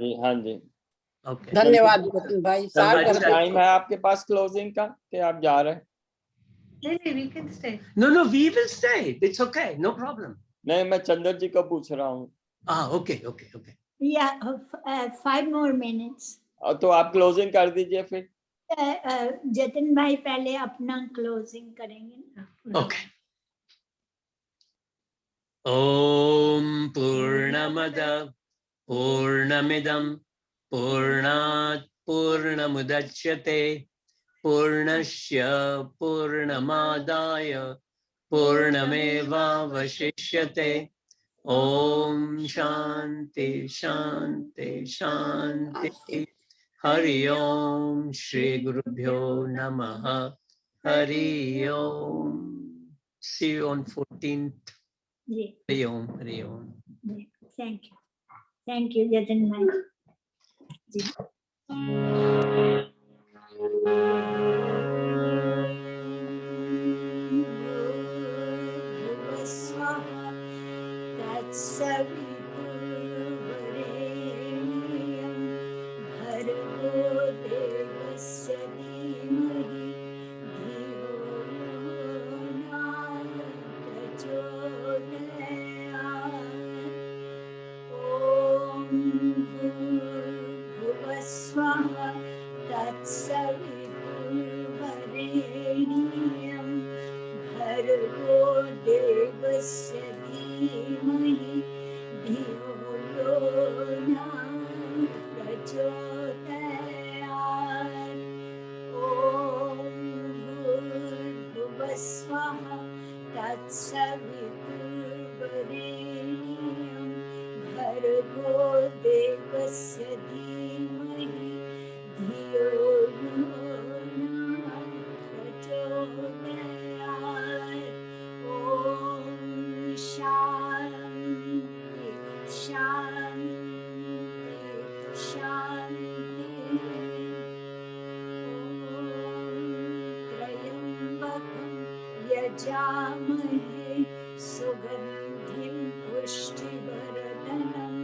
Okay. धन्यवाद भाई. Time है आपके पास closing का कि आप जा रहे हैं? No, we can stay. No, we will stay. It's okay. No problem. नहीं, मैं चंदर जी का पूछ रहा हूँ। Okay, okay, okay. Yeah, 5 more minutes. तो आप क्लोजिंग कर दीजिए फिर। जतिन भाई पहले अपना क्लोजिंग करेंगे ना। Okay. Om Purnamada Purnamidam Purnat Purnamudachyate Purnasya Purnamadaya Purnameva Vashishyate. Om Shanti Shanti Shanti. Hari Om Shri Gurubhyo Namaha. Hari Om. See you on 14th. Yeah. Hari Om. Hari Om. Yeah. Thank you, Jatin भाई। तत्सवितुर्वरेण्यं भर्गो देवस्य धीमहि धियो यो न प्रचोदयात्। ॐ भूर्भुवः स्वः तत्सवितुर्वरेण्यं भर्गो देवस्य धीमहि धियो यो न प्रचोदयात्। ॐ भूर्भुवः स्वः तत्सवितुर्वरेण्यं भर्गो देवस्य धीमहि धियो यो न प्रचोदयात्। ॐ शान्ति शान्ति शान्तिः। त्र्यम्बकं यजामहे सुगन्धिं पुष्टिवर्धनम्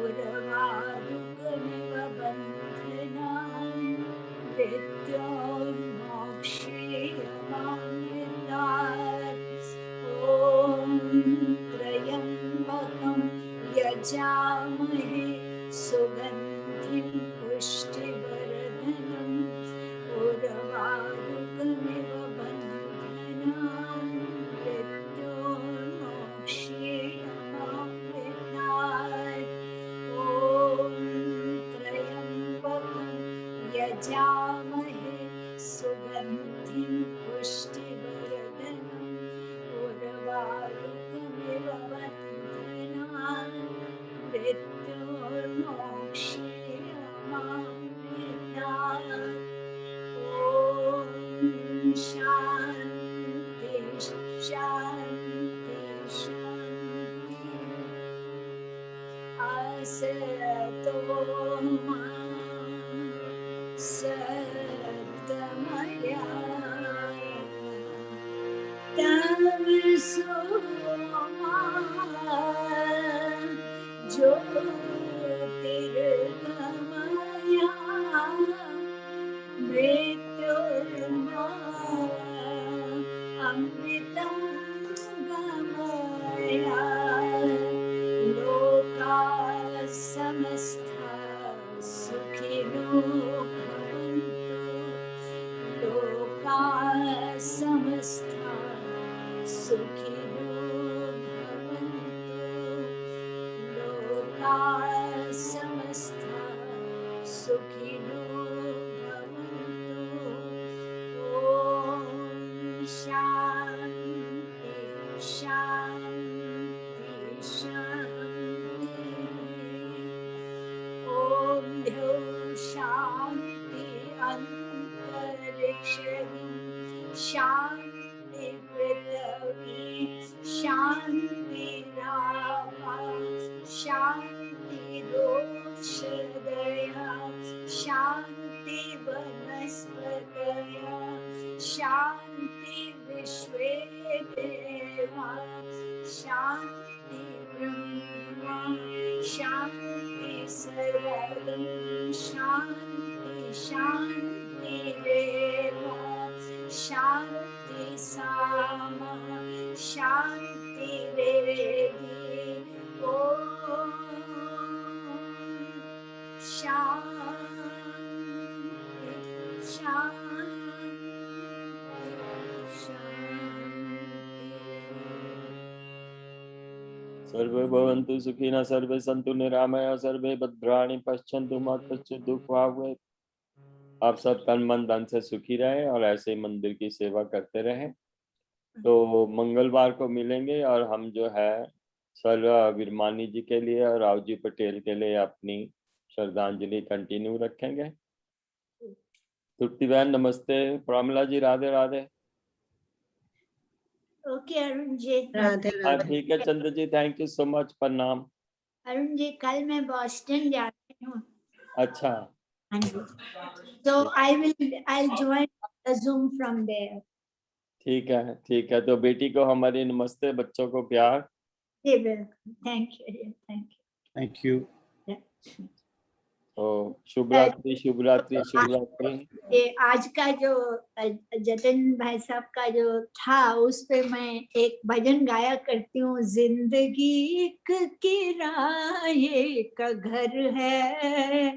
उर्वारुकमिव बन्धनान् मृत्योर्मोक्षीयमामृतात्। ॐ त्र्यम्बकं यजामहे सुगन्धिं पुष्टिवर्धनम् उर्वारुकमिव बन्धनान् मृत्योर्मोक्षीयमामृतात्। ॐ त्र्यम्बकं यजामहे सुगन्धिं पुष्टिवर्धनम् उर्वारुकमिव बन्धनान् मृत्योर्मोक्षीयमामृतात्। ॐ शान्ति शान्ति शान्तिः। असतो मा सद्गमया तमसो मा ज्योतिर्गमया मृत्युर्मा अमृतं गमया। लोकाः समस्ताः सुखिनो भवन्तु। लोकाः समस्ताः सुखिनो भवन्तु। लोकाः समस्ताः सुखिनो भवन्तु। ॐ शान्ति शान्ति शान्तिः। ॐ द्यौः शान्ति अन्तरिक्षं शान्ति पृथिवी शान्तिरापः शान्तिरोषधयः शान्ति वनस्पतयः शान्ति विश्वे देवा शान्ति ब्रह्म शान्ति सर्वं शान्ति शान्तिरेव शान्ति सामा शान्तिरेव ओम शांति शांति शांति। सर्वे भवन्तु सुखिनः, सर्वे सन्तु निरामया, सर्वे भद्राणि पश्यन्तु मा कश्चित् दुःखभाग् भवेत्। आप सब तन मन धन से सुखी रहे और ऐसे ही मंदिर की सेवा करते रहें। तो मंगलवार को मिलेंगे और हम जो है सर विरमानी जी के लिए और रावजी पटेल के लिए अपनी श्रद्धांजलि कंटिन्यू रखेंगे। तृप्ति बहन नमस्ते, प्रमिला जी राधे राधे। ओके अरुण जी, राधे हाँ राधे। ठीक है Chandra ji, thank you so much, प्रणाम। अरुण जी कल मैं बॉस्टन जा रही हूँ। अच्छा हाँ जी, so I'll join the Zoom from there. ठीक है, तो बेटी को हमारी नमस्ते, बच्चों को प्यार। जी बिल्कुल, thank you thank you Thank you. तो शुभ रात्रि शुभ रात्रि शुभ रात्रि। ये आज का जो जतिन भाई साहब का जो था उस पे मैं एक भजन गाया करती हूँ। जिंदगी एक किराए का घर है,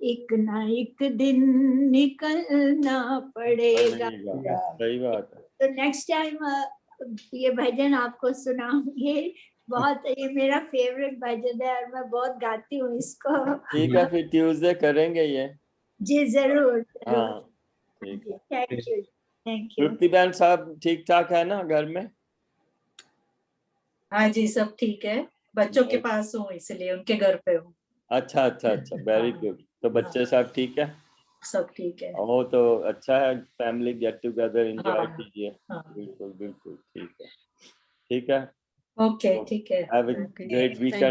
एक ना एक दिन निकलना पड़ेगा। सही बात है। तो नेक्स्ट टाइम ये भजन आपको सुनाऊंगी। बहुत ये मेरा फेवरेट भजन है और मैं बहुत गाती हूँ इसको। ठीक है, फिर ट्यूसडे करेंगे ये। जी जरूर हाँ ठीक है। Thank you thank you. Tripti बहन साहब ठीक ठाक है ना घर में? हाँ जी सब ठीक है, बच्चों के पास हूँ इसलिए उनके घर पे हूँ। अच्छा, वेरी गुड। तो बच्चे सब ठीक है? सब ठीक है। वो तो अच्छा है, फैमिली गेट टुगेदर एंजॉय हाँ, कीजिए। हाँ। बिल्कुल ठीक है। ओके ठीक है। Have a great weekend.